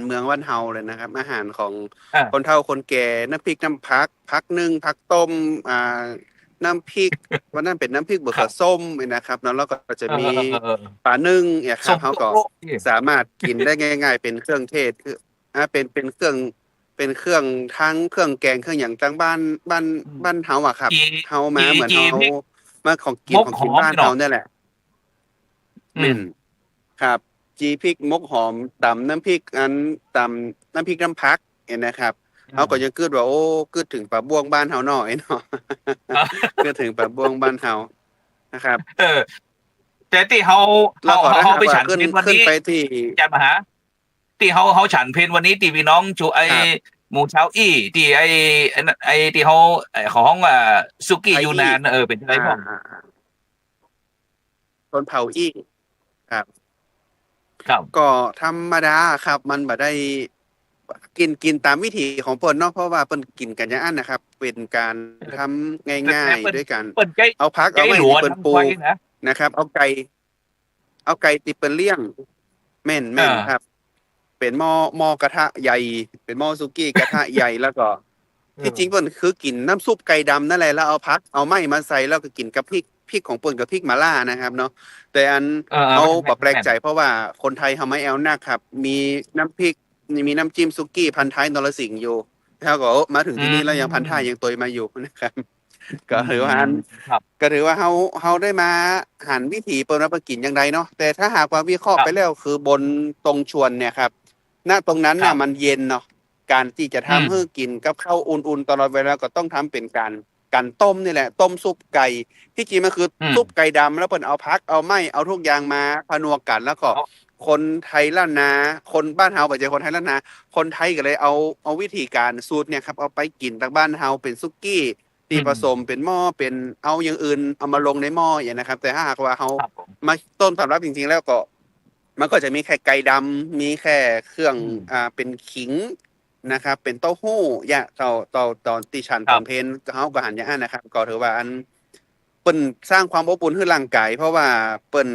เมืองบ้านเฮาเลยนะครับ อาหารของ อ่า คนเฒ่าคนแก่น้ำพริกน้ำผักนึ่งผักต้มน้ำพริก วันนั้นเป็นน้ำพริกบวกกับส้มนะครับแล้วก็จะมีปลานึ่งเนี่ยค ส้ รับ ม เขาก็ โลกนี่ สามารถกินได้ง่าย ๆ เป็นเครื่องเทศคือเป็นเครื่องทั้งเครื่องแกงเครื่องอย่างต่างบ้านเฮาอะครับ เฮามาเหมือนเฮามาของกินบ้านเฮาเนี่ยแหละแม่นครับจีพริกมกหอมตำน้ำพริกตำน้ำพริกน้ำพักเนี่ยนะครับเฮาก็ยังคิดว่าคิดถึงปลาบ้วงบ้านเฮาหน่อยเนาะ คิดถึงปลาบ้วงบ้านเฮานะครับ แต่ที่เขาไปฉันเพลวัน ขึ้น นี้ ไปที่ อาจารย์มหาที่เขาฉันเพลวันนี้ที่พี่น้องจูหมูเช้าอี้ที่ที่เขาของซุกี้ยูนานเป็นอะไรพ่อ ชนเผ่าอี้ครับ ครับ ก็ธรรมดาครับ มันบ่ได้กินตามวิถีของเพิ่นเนาะเพราะว่าเพิ่นกินกันอย่างนั้นนะครับ เป็นการทำง่ายๆด้วยกัน เปิ้นใจ เอาผัก ใจ เอาไม้ หลว ที่ น เปิ้นปลู ไว้ ก นะ นะครับ เอาไก่ที่เปิ้นเลี้ยงแม่นครับ เป็นหม้อกระทะใหญ่ เป็นหม้อสุกี้กระทะใหญ่แล้วก็ ที่จริงเปิ้นคือกินน้ำซุปไก่ดำนั่นแหละแล้วเอาผักเอาไม้มาใส่แล้วก็กินกับพริกของเปิ้นกับพริกหม่าล่านะครับเนาะแต่เอาบ่แปลกใจเพราะว่าคนไทยเฮาไม่แอวนักครับ มีน้ำพริกมีน้ำจิ้มสุกี้พันท้ายนรสิงห์อยู่แล้วก็มาถึงที่นี่แล้วยังพันท้ายยังตัวมาอยู่นะครับ ก็ถือว่า ครับ ก็ถือว่าเฮาได้มาหันวิถีเปิ้นว่าไปกินอย่างใดเนาะแต่ถ้าหากว่าวิเคราะห์ไปแล้วคือบนตรงชวนเนี่ยครับณตรงนั้นน่ะมันเย็นเนาะการที่จะทำให้กินกับข้าวอุ่นๆตลอดเวลาก็ต้องทำเป็นการต้มนี่แหละ ต้มซุปไก่ที่จริงมันคือซุปไก่ดำแล้วเปิ้นเอาผักเอาไม้เอาทุกอย่างมาผนวกกันแล้วก็คนไทยล้านนาคนบ้านเฮาบ่ใช่คนไทยล้านนาคนไทยก็เลยเอาวิธีการสูตรเนี่ยครับเอาไปกินทางบ้านเฮาเป็นซุกี้ที่ผสมเป็นหม้อเป็นเอาอย่างอื่นเอามาลงในหม้ออย่างนะครับ แต่ถ้าหากว่าเฮา ครับผม มาต้นตำรับจริงๆแล้วก็มันก็จะมีแค่ไก่ดำมีแค่เครื่องเป็นขิงนะครับ เป็นเต้าหู้ยะตอนติชันตอนเพนเฮาก็หันอย่างนั้นนะครับ ก็ถือว่าเปิ้นสร้างความอบอุ่นให้ร่างกายเพราะว่าเปิ้น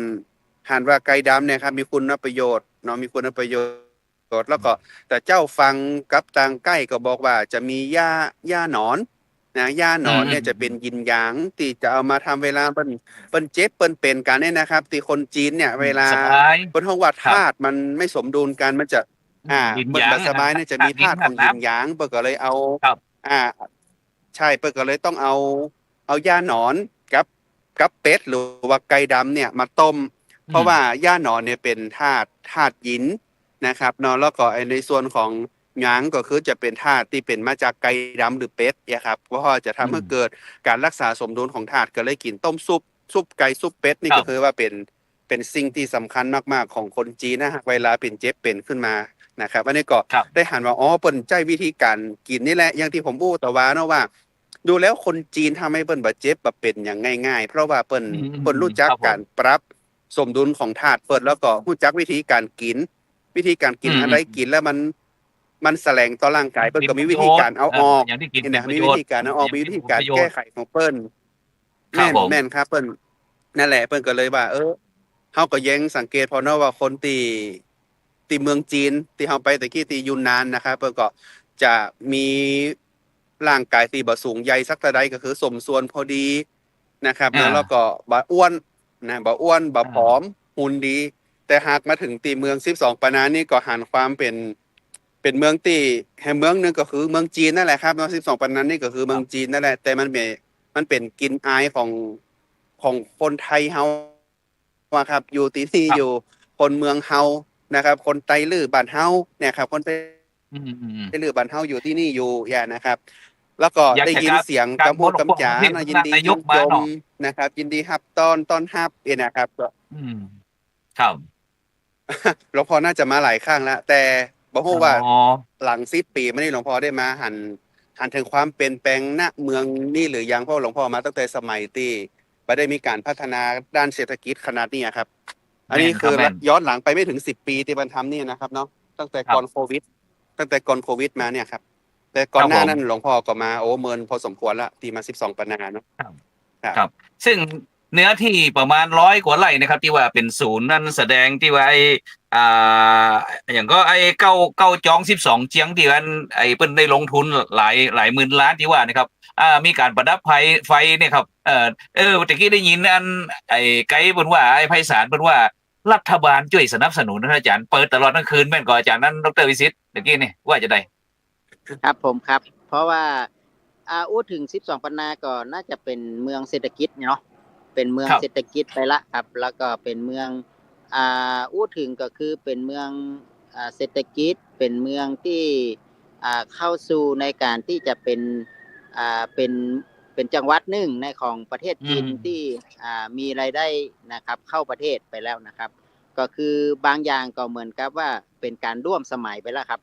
หันว่าไก่ดำเนี่ยครับมีคุณประโยชน์เนาะมีคุณประโยชน์แล้วก็แต่เจ้าฟังกับทางใกล้ก็บอกว่าจะมีหญ้าหนอนนะหญ้าหนอนเนี่ยจะเป็นยินหยางที่จะเอามาทำเวลาเปิ้นเจ็บเปิ้นเป็นกันเนี่ยนะครับที่คนจีนเนี่ยเวลา สบาย เปิ้นฮ้องว่าธาตุมันไม่สมดุลกันมันจะยิน เปิ้ ห น ยาง บ่สบายเนี่ยจะมีธาตุของยินหยางเปิ้นก็เลยเอา ครับ ใช่เปิ้นก็เลยต้องเอาหญ้าหนอนกับเป็ดหรือว่าไก่ดำเนี่ยมาต้ม เพราะว่าหญ้าหนอนเนี่ยเป็นธาตุหยินนะครับเนาะแล้วก็ในส่วนของหยางก็คือจะเป็นธาตุที่เป็นมาจากไก่ดำหรือเป็ดเนี่ยครับเพราะว่าจะทำให้เกิดการรักษาสมดุลของธาตุก็เลยกินต้มซุป ซุปไก่ซุปเป็ดนี่ ครับ ก็คือว่าเป็นสิ่งที่สำคัญมากๆของคนจีนนะฮะเวลาเป็นเจ็บเป็นขึ้นมานะครับอันนี้ก็ ครับ ได้หันว่าอ๋อเปิ้นใจวิธีการกินนี่แหละอย่างที่ผมพูดแต่ว่าเนาะว่า ดูแล้วคนจีนทำให้เปิ้นบ่เจ็บบ่เป็นอย่างง่ายๆเพราะว่าเปิ้นรู้จัก ครับผม การปรับสมดุลของธาตุเปิ้นแล้วก็รู้จักวิธีการกิน วิธีการกินอะไรกินแล้วมันแสลงต่อร่างกายเปิ้นก็มีวิธีการเอาออก อย่างที่กิน นี่ เป็น นะ ประ มี โย วิ ชน์ ธีการเอาออกมีวิธีการ ประโยชน์ แก้ไขของเปิ้น ครับผม แม่นครับเปิ้นนั่นแหละเปิ้นก็เลยว่า เฮาก็แย้งสังเกตพอเนาะว่าคนที่เมืองจีนที่เฮาไปตะกี้ที่ยูนนานนะครับเปิ้นก็จะมีร่างกายที่บ่สูงใหญ่สักเท่าใดก็คือสมส่วนพอดีนะครับแล้วก็บ่อ้วนนะบ่อ้วนบ่ผอมหุ่นดี แต่หากมาถึงตีเมือง12ปะนานี่ก็หันความเป็นเมืองที่แห่งเมืองหนึงก็คือเมืองจีนนั่นแหละครับเนาะ12ปะนานี่ก็คือเมืองจีนนั่นแหละแต่มันเป็นกลิ่นอายของคนไทยเฮาว่าครับอยู่ที่นี่ ครับ อยู่คนเมืองเฮานะครับ คนไตลื้อบ้านเฮาเนี่ยครับคนไต อืม ลื้อบ้านเฮาอยู่ที่นี่อยู่อย่างนะครับ แล้วก็ อยากจะ ได้ยินเสียง การ กำพูด การ กำจา บอก นะ ว่า ยินดี นาย ยิ ก น มาย ม เนาะ นะครับ ยินดีรับต้อนรับนะครับก็ อืมครับ หลวงพ่อน่าจะมาหลายครั้งแล้วแต่บอกว่า อ๋อ หลัง10 ปีไม่ได้หลวงพ่อได้มาหันถึงความเปลี่ยนแปลงณเมืองนี่หรือยังเพราะหลวงพ่อมาตั้งแต่สมัยที่ไม่ได้มีการพัฒนาด้านเศรษฐกิจขนาดนี้ครับ อันนี้คือ แม่น ย้อนหลังไปไม่ถึง10 ปีที่มันทำนี่นะครับเนาะตั้งแต่ก่อนโควิดมาเนี่ยครับแต่ก่อนหน้านั้นหลวงพ่อก็มาเมินพอสมควรละตีมา12 ปันนาเนาะ ครับ ซึ่งเนื้อที่ประมาณ100 กว่าไร่นะครับ ที่ว่าเป็นศูนย์นั่นแสดงที่ว่าอ่าอย่างก็เก้าจอง12เจียงที่ว่าเปิ้นได้ลงทุนหลายหมื่นล้านที่ว่านะครับมีการประดับไฟเนี่ยครับตะกี้ได้ยินอันไกด์เปิ้นว่าไพศาลเปิ้นว่ารัฐบาลช่วยสนับสนุนนะอาจารย์เปิดตลอดทั้งคืนแม่นก็อาจารย์นั้นดร.วิสิทธิ์ตะกี้นี่ว่าจะได้ ครับผมครับ เพราะว่าอู้ถึง12ปันนาก็น่าจะเป็นเมืองเศรษฐกิจเนาะเป็นเมือง ครับ เศรษฐกิจไปละครับ แล้วก็เป็นเมืองอู้ถึงก็คือเป็นเมืองเศรษฐกิจเป็นเมืองที่เข้าสู่ในการที่จะเป็นจังหวัดหนึ่งในของประเทศจีนที่มีรายได้นะครับเข้าประเทศไปแล้วนะครับ ก็คือบางอย่างก็เหมือนกับว่าเป็นการร่วมสมัยไปแล้วครับ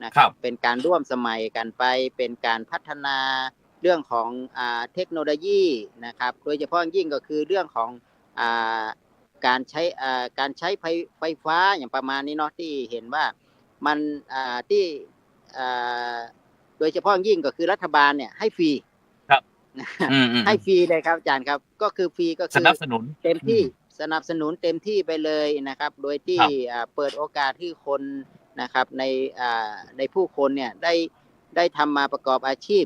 นะครับเป็นการร่วมสมัยกันไปเป็นการพัฒนาเรื่องของเทคโนโลยีนะครับโดยเฉพาะยิ่งก็คือเรื่องของการใช้ไฟฟ้าอย่างประมาณนี้เนาะที่เห็นว่ามันที่โดยเฉพาะยิ่งก็คือรัฐบาลเนี่ยให้ฟรี ครับ ให้ฟรีเลยครับอาจารย์ครับก็คือฟรีก็คือ สนับสนุน เต็มที่สนับสนุนเต็มที่ไปเลยนะครับโดยที่เปิดโอกาสให้คนนะครับในผู้คนเนี่ยได้ทำมาประกอบอาชีพ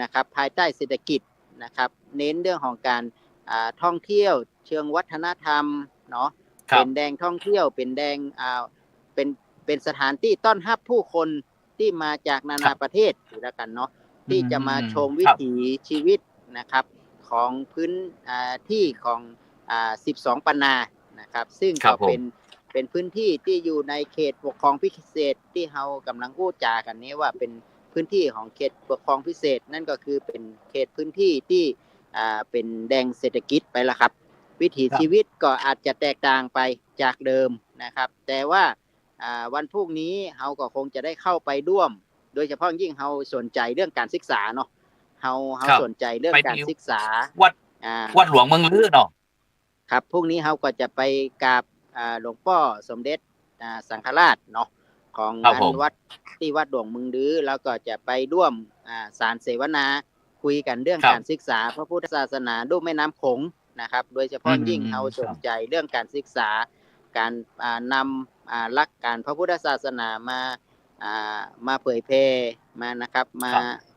นะครับภายใต้เศรษฐกิจนะครับเน้นเรื่องของการท่องเที่ยวเชิงวัฒนธรรมเนาะเป็นแดงท่องเที่ยวเป็นแดงเป็นสถานที่ต้อนรับผู้คนที่มาจากนานาประเทศแล้วกันเนาะที่จะมาชมวิถีชีวิตนะครับของพื้นที่ของ12ปันนานะครับซึ่งก็เป็นพื้นที่ที่อยู่ในเขตปกครองพิเศษที่เรากำลังพูดจากันนี้ว่าเป็นพื้นที่ของเขตปกครองพิเศษนั่นก็คือเป็นเขตพื้นที่ที่เป็นแดงเศรษฐกิจไปแล้วครับวิถีชีวิตก็อาจจะแตกต่างไปจากเดิมนะครับแต่ว่าวันพรุ่งนี้เราก็คงจะได้เข้าไปร่วมโดยเฉพาะยิ่งเราสนใจเรื่องการศึกษาเนาะเราสนใจเรื่องการศึกษาวัดหลวงเมืองลือเนาะครับพรุ่งนี้เราก็จะไปกราบหลวงพ่อสมเด็จสังฆราชเนาะของวัดที่วัดหลวงเมืองลือแล้วก็จะไปร่วมสารเสวนาคุยกันเรื่องการศึกษาพระพุทธศาสนาด้วยแม่น้ำโขงนะครับโดยเฉพาะยิ่งเราสนใจเรื่องการศึกษาการนำหลักการพระพุทธศาสนามาเผยแพร่มานะครับ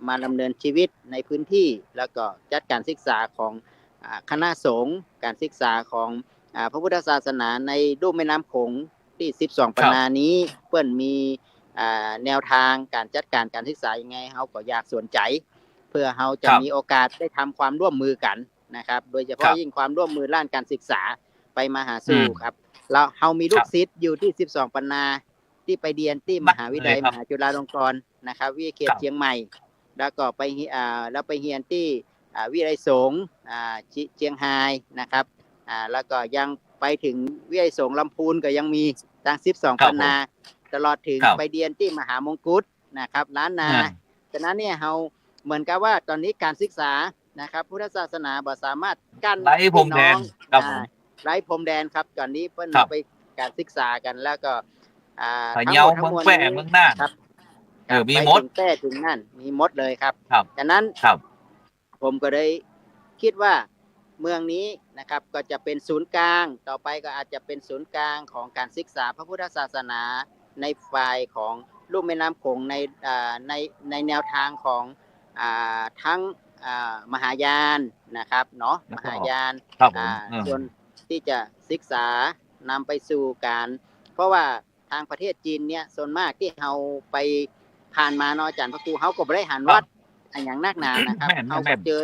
มาดำเนินชีวิตในพื้นที่แล้วก็จัดการศึกษาของคณะสงฆ์การศึกษาของพระพุทธศาสนาในลุ่มแม่น้ำโขงที่12ปันนานี้เปิ้นมีแนวทางการจัดการการศึกษายังไงเฮาก็อยากสนใจเพื่อเฮาจะมีโอกาสได้ทำความร่วมมือกันนะครับโดยเฉพาะยิ่งความร่วมมือด้านการศึกษาไปมาหาสู่ครับเราเฮามีลูกศิษย์อยู่ที่12ปันนาที่ไปเรียนที่มหาวิทยาลัยมหาจุฬาลงกรณ์นะครับวิทยาเขตเชียงใหม่แล้วก็ไปแล้วไปเรียนที่ วิไลสงฆ์เชียงรายนะครับแล้วก็ยังไปถึงวิไลสงฆ์ลำพูนก็ยังมีตั้ง12ปันนาตลอดถึงไปเรียนที่มหามงกุฎนะครับล้านนาฉะนั้นเนี่ยเราเหมือนกับว่าตอนนี้การศึกษานะครับพุทธศาสนาบ่สามารถกั้นไร้พรมแดนไร้พรมแดนครับตอนนี้เพิ่นไปการศึกษากันแล้วก็พะเยาเมืองแพร่เมืองน่านครับมีหมดแท้ถึงนั่นมีหมดเลยครับ ฉะนั้นผมก็ได้คิดว่าเมืองนี้นะครับก็จะเป็นศูนย์กลางต่อไปก็อาจจะเป็นศูนย์กลางของการศึกษาพระพุทธศาสนาในฝ่ายของลุ่มแม่น้ำโขงในแนวทางของทั้งมหายานนะครับเนาะมหายานส่วนที่จะศึกษานำไปสู่การเพราะว่าทางประเทศจีนเนี่ยส่วนมากที่เราไปผ่านมาเนาะอาจารย์พระครูเขาก็บ่ได้หันวัดอย่างนักหนานะครับเขาก็เจอ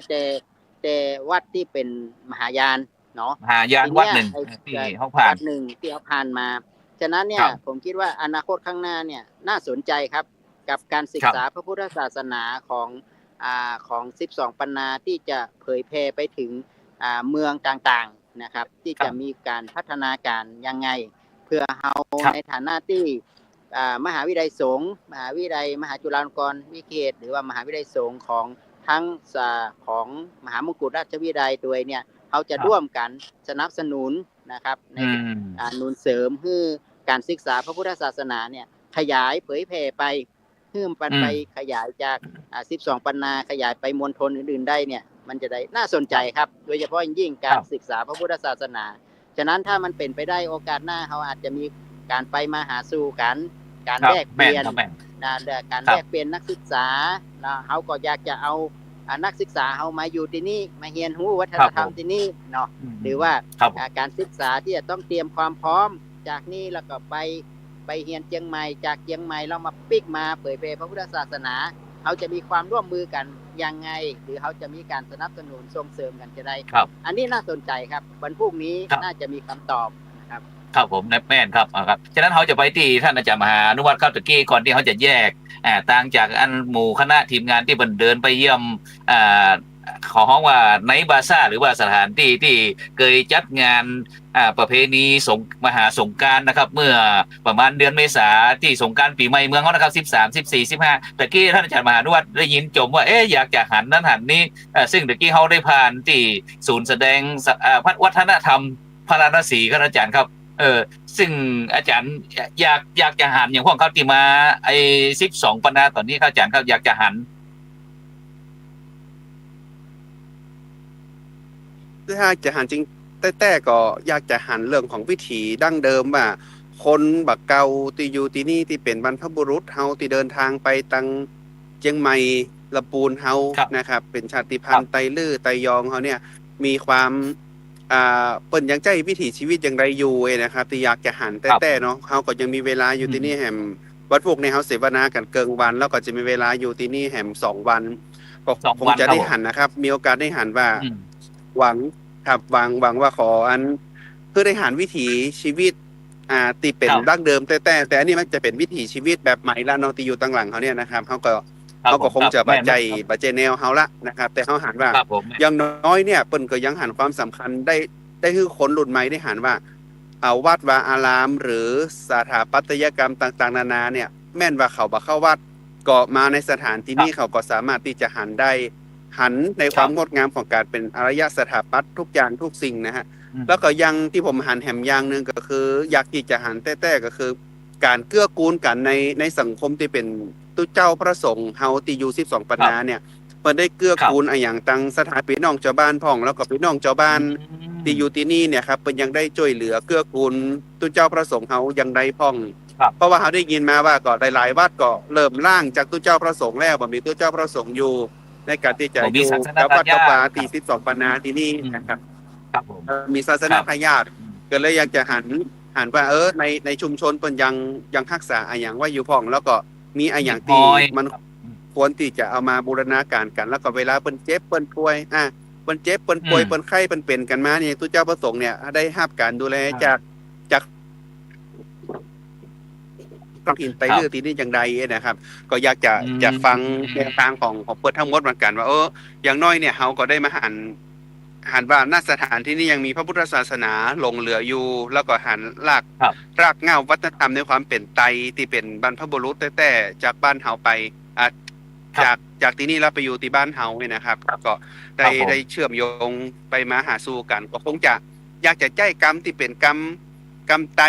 แต่วัดที่เป็นมหายานเนาะมหายานวัดหนึ่งที่เขาผ่านวัดหนึ่งที่เขาผ่านมาฉะนั้นเนี่ยผมคิดว่าอนาคตข้างหน้าเนี่ยน่าสนใจครับกับการศึกษาพระพุทธศาสนาของ12ปันนาที่จะเผยแพร่ไปถึงเมืองต่างๆนะครับที่จะมีการพัฒนาการยังไงเพื่อเฮาในฐานะที่มหาวิทยาลัยสงฆ์มหาวิทยาลัยมหาจุฬาลงกรณ์วิเทศหรือว่ามหาวิทยาลัยสงฆ์ของทั้งของมหามงกุฎราชวิทยาลัยด้วยเนี่ยเขาจะร่วมกันสนับสนุนนะครับในหนุนเสริมให้การศึกษาพระพุทธศาสนาเนี่ยขยายเผยแพร่ไปเพิ่มไปขยายจาก12ปันนาขยายไปมณฑลอื่นๆได้เนี่ยมันจะได้น่าสนใจครับโดยเฉพาะยิ่งการศึกษาพระพุทธศาสนาฉะนั้นถ้ามันเป็นไปได้โอกาสหน้าเขาอาจจะมีการไปมาหาสู่กันการแลกเปลี่ยนการแลกเปลี่ยนนักศึกษาเขาก็อยากจะเอานักศึกษาเขามาอยู่ที่นี่มาเรียนรู้วัฒนธรรมที่นี่เนาะหรือว่าการศึกษาที่จะต้องเตรียมความพร้อมจากนี้แล้วก็ไปเรียนเชียงใหม่จากเชียงใหม่เรามาปิกมาเผยแพร่พระพุทธศาสนาเขาจะมีความร่วมมือกันยังไงหรือเขาจะมีการสนับสนุนส่งเสริมกันจะได้อันนี้น่าสนใจครับวันพรุ่งนี้น่าจะมีคำตอบนะครับครับผมแม่นครับฉะนั้นเขาจะไปที่ท่านอาจารย์มหานุวัฒน์ครับตะกี้ก่อนที่เขาจะแยกต่างจากอันหมู่คณะทีมงานที่บันเดินไปเยี่ยมขอห้องว่าในบาซ่าหรือว่าสถานที่ที่เคยจัดงานประเพณีมหาสงกรานต์นะครับเมื่อประมาณเดือนเมษาที่สงกรานต์ปีใหม่เมืองเขานะครับ13 14 15ตะกี้ท่านอาจารย์มหานุวัฒน์ได้ยินจมว่าอยากจะหันนั้นหันนี้ซึ่งตะกี้เขาได้ผ่านที่ศูนย์แสดงวัฒนธรรมพระนครศรีครับอาจารย์ครับซึ่งอาจารย์อยากจะหันอย่างพวกเขาที่มา12ปันนาตอนนี้ครับอาจารย์ครับอยากจะหันถ้าจะหันจริงแต่ก็อยากจะหันเรื่องของวิถีดั้งเดิมว่าคนบักเกาที่อยู่ที่นี่ที่เป็นบรรพบุรุษเฮาที่เดินทางไปตังเชียงใหม่ลำพูนเฮานะครับเป็นชาติพันธุ์ไตลื้อไตยองเฮาเนี่ยมีความเปิ้นยังใจวิถีชีวิตอย่างไรอยู่นะครับที่อยากจะหันแต่เนาะเฮาก็ยังมีเวลาอยู่ที่นี่แหมวันพวกในเฮาเสวนากันเกิงวันแล้วก็จะมีเวลาอยู่ที่นี่แหม2วันก็คงจะได้หันนะครับมีโอกาสได้หันว่าหวังครับหวังว่าขออันเพื่อได้หันวิถีชีวิตที่เป็นดั้งเดิมแต่อันนี้มันจะเป็นวิถีชีวิตแบบใหม่ละเนาะที่อยู่ตั้งหลังเขาเนี่ยนะครับเขาก็คงจะบัดใจแนวเฮาละนะครับแต่เขาหันว่าอย่างน้อยเนี่ยเปิ้นก็ยังหันความสำคัญได้คือคนรุ่นใหม่ได้หันว่าวัดวาอารามหรือสถาปัตยกรรมต่างๆนานาเนี่ยแม่นว่าเขาบ่เข้าวัดก็มาในสถานที่นี้เขาก็สามารถที่จะหันในความงดงามของการเป็นอารยสถาปัตย์ทุกอย่างทุกสิ่งนะฮะแล้วก็ยังที่ผมหันแหมอย่างนึงก็คืออยากที่จะหันแต่ก็คือการเกื้อกูลกันในสังคมที่เป็นตุเจ้าพระสงฆ์เฮาที่อยู่12ปันนาเนี่ยเพิ่นได้เกื้อกูลอย่างตังสถานพี่น้องชาวบ้านพ่องแล้วก็พี่น้องชาวบ้านที่อยู่ที่นี่เนี่ยครับเพิ่นยังได้ช่วยเหลือเกื้อกูลตุเจ้าพระสงฆ์เฮายังได้พ่องเพราะว่าเฮาได้ยินมาว่าก็หลายๆวัดก็เริ่มล่างจากตุเจ้าพระสงฆ์แล้วบ่มีตุเจ้าพระสงฆ์อยู่ในการที่จะอยู่กับวัดกับวาที่12ปันนาที่นี่นะครับมีศาสนาพญาติก็เลยอยากจะหันว่าในชุมชนเพิ่นยังรักษาอย่างว่าอยู่พ่องแล้วก็มีอย่างที่มันควรที่จะเอามาบูรณาการกันแล้วก็เวลาเปิ้นเจ็บเปิ้นป่วยเปิ้นเจ็บเปิ้นป่วยเปิ้นไข้เปิ้นเป็นกันมานี่ตุเจ้าพระสงฆ์เนี่ยได้รับการดูแลจาก ต้องหินไตลื้อตีนี้อย่างใดนะครับ ก็อยากจะฟังแนวทางของเปิดทั้งหมดเหมือนกันว่าอย่างน้อยเนี่ยเขาก็ได้มาหันว่าณสถานที่นี้ยังมีพระพุทธศาสนาหลงเหลืออยู่ แล้วก็หันรากเหง้าวัฒนธรรมในความเป็นไตที่เป็นบรรพบุรุษแต่จากบ้านเฮาไปจากที่นี่แล้วไปอยู่ที่บ้านเฮาเนี่ยนะครับ ก็ได้เชื่อมโยงไปมาหาสู่กัน ก็คงจะอยากจะใจกรรมที่เป็นกรรมไต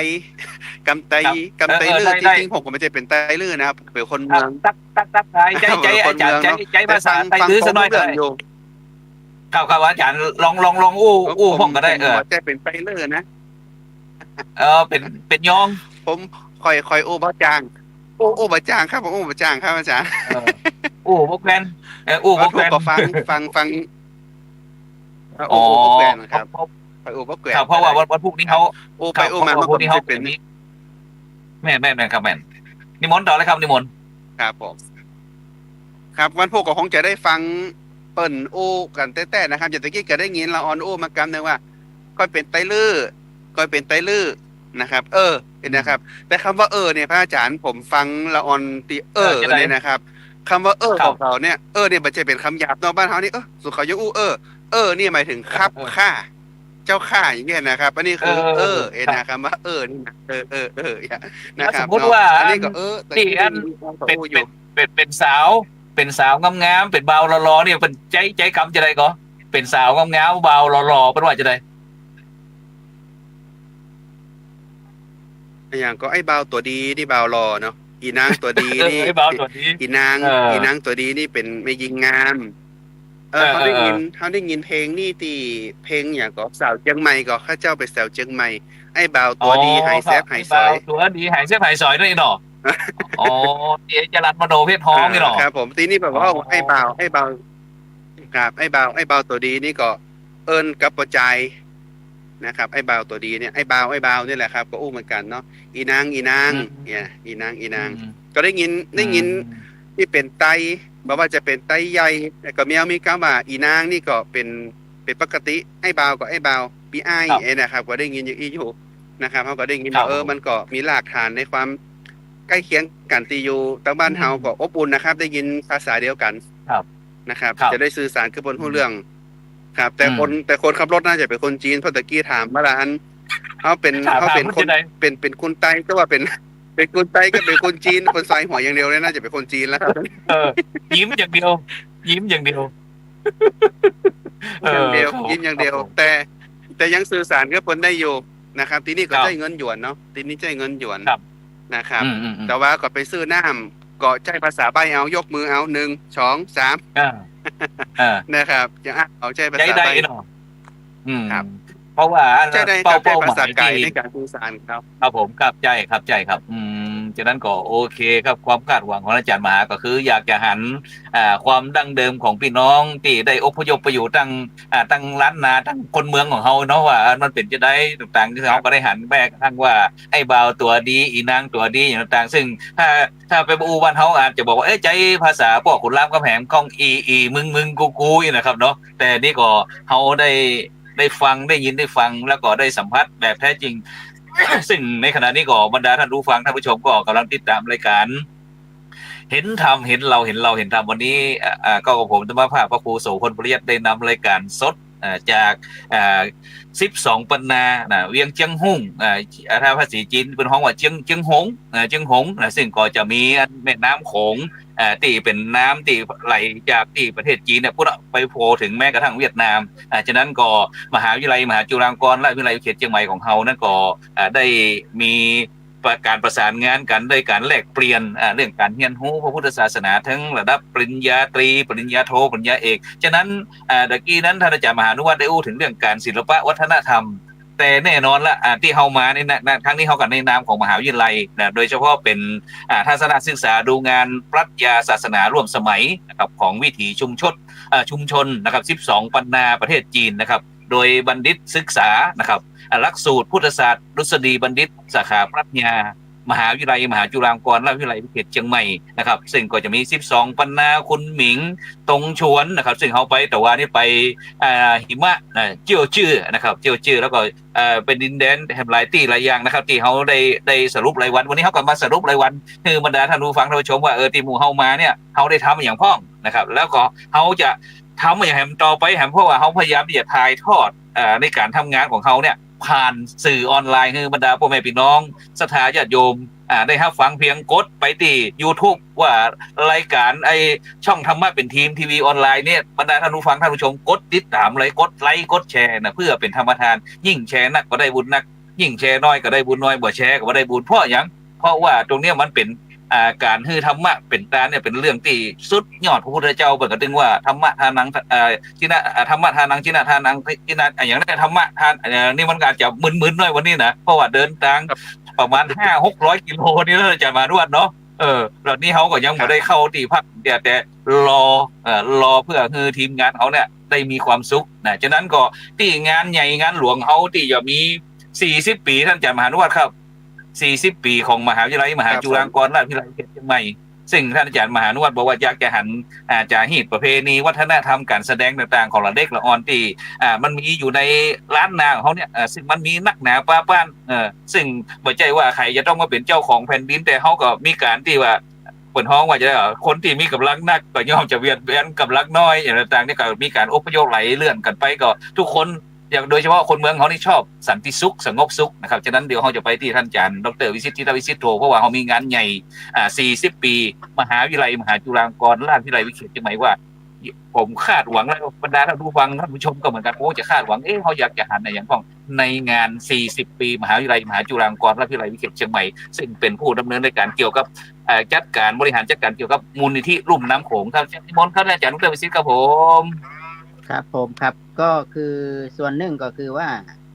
ลื้อจริงๆผมก็ไม่ใช่เป็นไตลื้อนะครับเป็นคนเมืองตักใจอาจารย์ใจภาษาไตลื้อสักหน่อยเลยครับอาจารย์ลองอู้ผมก็ได้ใจเป็นไตลื้อนะเป็นยองผมคอยอู้บ่จางอู้บ่จางครับผมอู้บ่จางครับอาจารย์อู้บ่แกนอู้บ่แกนก็ฟังอู้บ่แกนครับไปอู้บ่แกนเพราะว่าวันพรุ่งนี้เขาอู้ไปอู้มาพรุ่งนี้เขาเป็นนี้แม่ครับแม่นิมนต์ต่อเลยครับนิมนต์ครับผมครับวันพรุ่งก็คงจะได้ฟังเปิ้นอู้กันแต่นะครับอย่างตะกี้ก็ได้ยินละออนอู้มากำนึงว่าค่อยเป็นไตลื้อนะครับนะครับแต่คำว่าเนี่ยพระอาจารย์ผมฟังละออนตีเนี่ยนะครับคำว่าของเขาเนี่ยเนี่ยมันจะเป็นคำหยาบเนาะบ้านเขานี่สุดเขายังอู้นี่หมายถึงครับค่าเจ้าข้าอย่างเงี้ยนะครับอันนี้คือนะครับว่านี่นะนะครับสมมติว่าอันนี้ก็ที่เป็นสาวงามๆเป็นเบาหล่อๆเนี่ยเป็นใจคำจะได้ก็เป็นสาวงามๆเบาหล่อๆเป็นว่าจะได้อย่างก็ไอ้เบาตัวดีที่เบารอเนาะอีนางตัวดีนี่อีนางตัวดีนี่เป็นไม่ยิงงามเขาได้ยินเพลงนี่ตีเพลงอย่างก็สาวเชียงใหม่ก็ข้าเจ้าไปสาวเชียงใหม่ไอ้เบาตัวดีหายแซบหายซอยตัวดีหายแซบหายซอยด้วยเนาะจรัสมโนเพชรท้องนี่เนาะครับผมทีนี้แบบว่าไอ้เบาครับไอ้เบาตัวดีนี่ก็กับปัจจัยนะครับไอ้เบาตัวดีเนี่ยไอ้เบานี่แหละครับก็อู้เหมือนกันเนาะอีนางเนี่ยอีนางก็ได้ยินที่เป็นไตบอกว่าจะเป็นไตใหญ่แต่ก็มีคำว่าอีนางนี่ก็เป็นปกติไอ้เบาก็ไอ้เบาปีไอ้นะครับก็ได้ยินอยู่นะครับเขาก็ได้ยินมันก็มีหลักฐานในความใกล้เคียงกันตีอยู่ทางบ้านเฮาก็อบอุ่นนะครับได้ยินภาษาเดียวกันนะครับจะได้สื่อสารกับบนผู้เรื่องครับแต่คนขับรถน่าจะเป็นคนจีนเพราะตะกี้ถามว่าร้านเขาเป็นคนเป็นคนไต้ก็ว่าเป็นคนไต้ก็เป็นคนจีนคนสายหัวอย่างเดียวเลยน่าจะเป็นคนจีนแล้วครับยิ้มอย่างเดียวยิ้มอย่างเดียวแต่ยังสื่อสารกับคนได้อยู่นะครับทีนี้ก็ได้เงินหยวนเนาะทีนี้ได้เงินหยวนนะครับแต่ว่าก็ไปซื้อน้ำก็ใช้ภาษาใบเอายกมือเอา1 2 3นะครับจะเอาใช้ภาษาใบครับเพราะว่าเป้าหมายในการสื่อสารครับผมครับใจครับฉะนั้นก็โอเคครับความคาดหวังของอาจารย์มหาก็คืออยากจะหันความดั้งเดิมของพี่น้องที่ได้อพยพไปอยู่ตั้งล้านนาตั้งคนเมืองของเขาเนาะว่ามันเป็นจะได้ต่างๆที่เขาก็ได้หันแบกทั้งว่าไอ้บ่าวตัวดีอีนางตัวดีอย่างต่างๆซึ่งถ้าไปอูบ้านเขาอาจจะบอกว่าใจภาษาพวกขุนรามคำแหงกองอีมึงกูนะครับเนาะแต่นี่ก็เขาได้ฟังได้ยินได้ฟังแล้วก็ได้สัมผัสแบบแท้จริง ซึ่งในขณะนี้ก็บรรดาท่านผู้ฟังท่านผู้ชมก็กำลังติดตามรายการเห็นธรรมเห็นเราเห็นธรรมวันนี้ก็กับผมธรรมภาพพระครูโสพลปริยัติได้นำรายการสดจาก12 ปันนาเวียงเจียงฮงถ้าภาษาจีนเป็นห้องว่าเจียงหงซึ่งก็จะมีแม่น้ำโขงที่เป็นน้ำที่ไหลจากที่ประเทศจีนเนี่ยพุ่งไปโผล่ถึงแม้กระทั่งเวียดนามฉะนั้นก็มหาวิทยาลัยมหาจุฬาลงกรณ์และวิทยาลัยเขตเชียงใหม่ของเฮานั่นก็ได้มีการประสานงานกันด้วยการแลกเปลี่ยนเรื่องการเรียนรู้พระพุทธศาสนาทั้งระดับปริญญาตรีปริญญาโทปริญญาเอกฉะนั้นตะกี้นั้นท่านอาจารย์มหานุวัฒน์ได้อู้ถึงเรื่องการศิลปะวัฒนธรรมแต่แน่นอนละที่เฮามาในครั้งนี้เฮากันในนามของมหาวิทยาลัยโดยเฉพาะเป็นทัศนศึกษาดูงานปรัชญาศาสนาร่วมสมัยนะครับของวิถีชุมชนนะครับ12 ปันนาประเทศจีนนะครับโดยบัณฑิตศึกษานะครับหลักสูตรพุทธศาสตร์ดุษฎีบัณฑิตสาขาปรัชญา มหาวิทยาลัยมหาจุฬาลงกรณราชวิทยาลัยวิเทศเชียงใหม่นะครับซึ่งก็จะมี12ปันนาคุณหมิงตรงชวนนะครับซึ่งเขาไปแต่ว่านี่ไปหิมะเจียวจื้อนะครับเจียวจื้อแล้วก็เป็นดินแดนแห่งหลายที่หลายอย่างนะครับที่เขาได้สรุปรายวันนี้เขาก็มาสรุปรายวันคือบรรดาท่านผู้ฟังท่านผู้ชมว่าที่หมู่เฮามาเนี่ยเขาได้ทำอย่างพ้องนะครับแล้วก็เขาจะทำอย่างแหมต่อไปแหมเพราะว่าเขาพยายามที่จะถ่ายทอดในการทำงานของเขาเนี่ยผ่านสื่อออนไลน์คือบรรดาพ่อแม่พี่น้องศรัทธาญาติโยมได้รับฟังเพียงกดไปที่ YouTube ว่ารายการช่องธรรมะเป็นทีมทีวีออนไลน์เนี่ยบรรดาท่านผู้ฟังท่านผู้ชมกดติดตามเลยกดไลค์กดแชร์นะเพื่อเป็นธรรมทานยิ่งแชร์นักก็ได้บุญนักยิ่งแชร์น้อยก็ได้บุญน้อยบ่แชร์ก็บ่ได้บุญเพราะอย่างเพราะว่าตรงเนี้ยมันเป็นการฮือธรรมะเป็นตาเนี่ยเป็นเรื่องที่สุดยอดพระพุทธเจ้าเปิดกระตึงว่าธรรมะทานังจินะธรรมะทานังจินะทานังจินะอย่างนั้นธรรมะทานนี่มันอาจจะมึนๆหน่อยวันนี้นะเพราะว่าเดินทางประมาณ500-600 กิโลนี่เราจะมาด้วยเนาะแล้วนี่เขาก็ยังไม่ได้เข้าที่พักแต่รอเพื่อคือทีมงานเขาเนี่ยได้มีความสุขนะฉะนั้นก็ที่งานใหญ่งานหลวงเขาที่จะมี40 ปีท่านอาจารย์มหานุวัฒน์ครับ40 ปีของมหาวิทยาลัยมหาจุฬาลงกรณราชวิทยาลัยเชียงใหม่ซึ่งท่านอาจารย์มหานุวัฒน์บอกว่าอยากจะหันจารีตประเพณีวัฒนธรรมการแสดงต่างๆของละเด็กละอ่อนที่มันมีอยู่ในล้านนาของเขาเนี่ยซึ่งมันมีนักหนาป้าป้านซึ่งไม่ใช่ว่าใครจะต้องมาเป็นเจ้าของแผ่นดินแต่เขาก็มีการที่ว่าเปิดห้องว่าจะคนที่มีกำลังนักก็ย่อมจะเวียนกำลังน้อยอย่างต่างๆนี่ก็มีการอพยพไหลเลื่อนกันไปก็ทุกคนอย่างโดยเฉพาะคนเมืองเขานี่ชอบสันติสุขสงบสุขนะครับฉะนั้นเดี๋ยวเขาจะไปที่ท่านอาจารย์ดร.วิสิทธิ์ธิรวิสิทธิ์โทเพราะว่าเขามีงานใหญ่40 ปีมหาวิทยาลัยมหาจุฬาลงกรณราชวิทยาลัยวิเทศเชียงใหม่ว่าผมคาดหวังแล้วบรรดาท่านผู้ฟังท่านผู้ชมก็เหมือนกันจะคาดหวังเขาอยากจะหันในอย่างของในงาน40 ปีมหาวิทยาลัยมหาจุฬาลงกรณราชวิทยาลัยวิเทศเชียงใหม่ซึ่งเป็นผู้ดำเนินในการเกี่ยวกับจัดการบริหารจัดการเกี่ยวกับมูลนิธิลุ่มน้ำโขงครับนิมนต์ครับอาจารย์ดร.วิสิทธิ์ครับผมครับผมครับก็คือส่วนหนึ่งก็คือว่า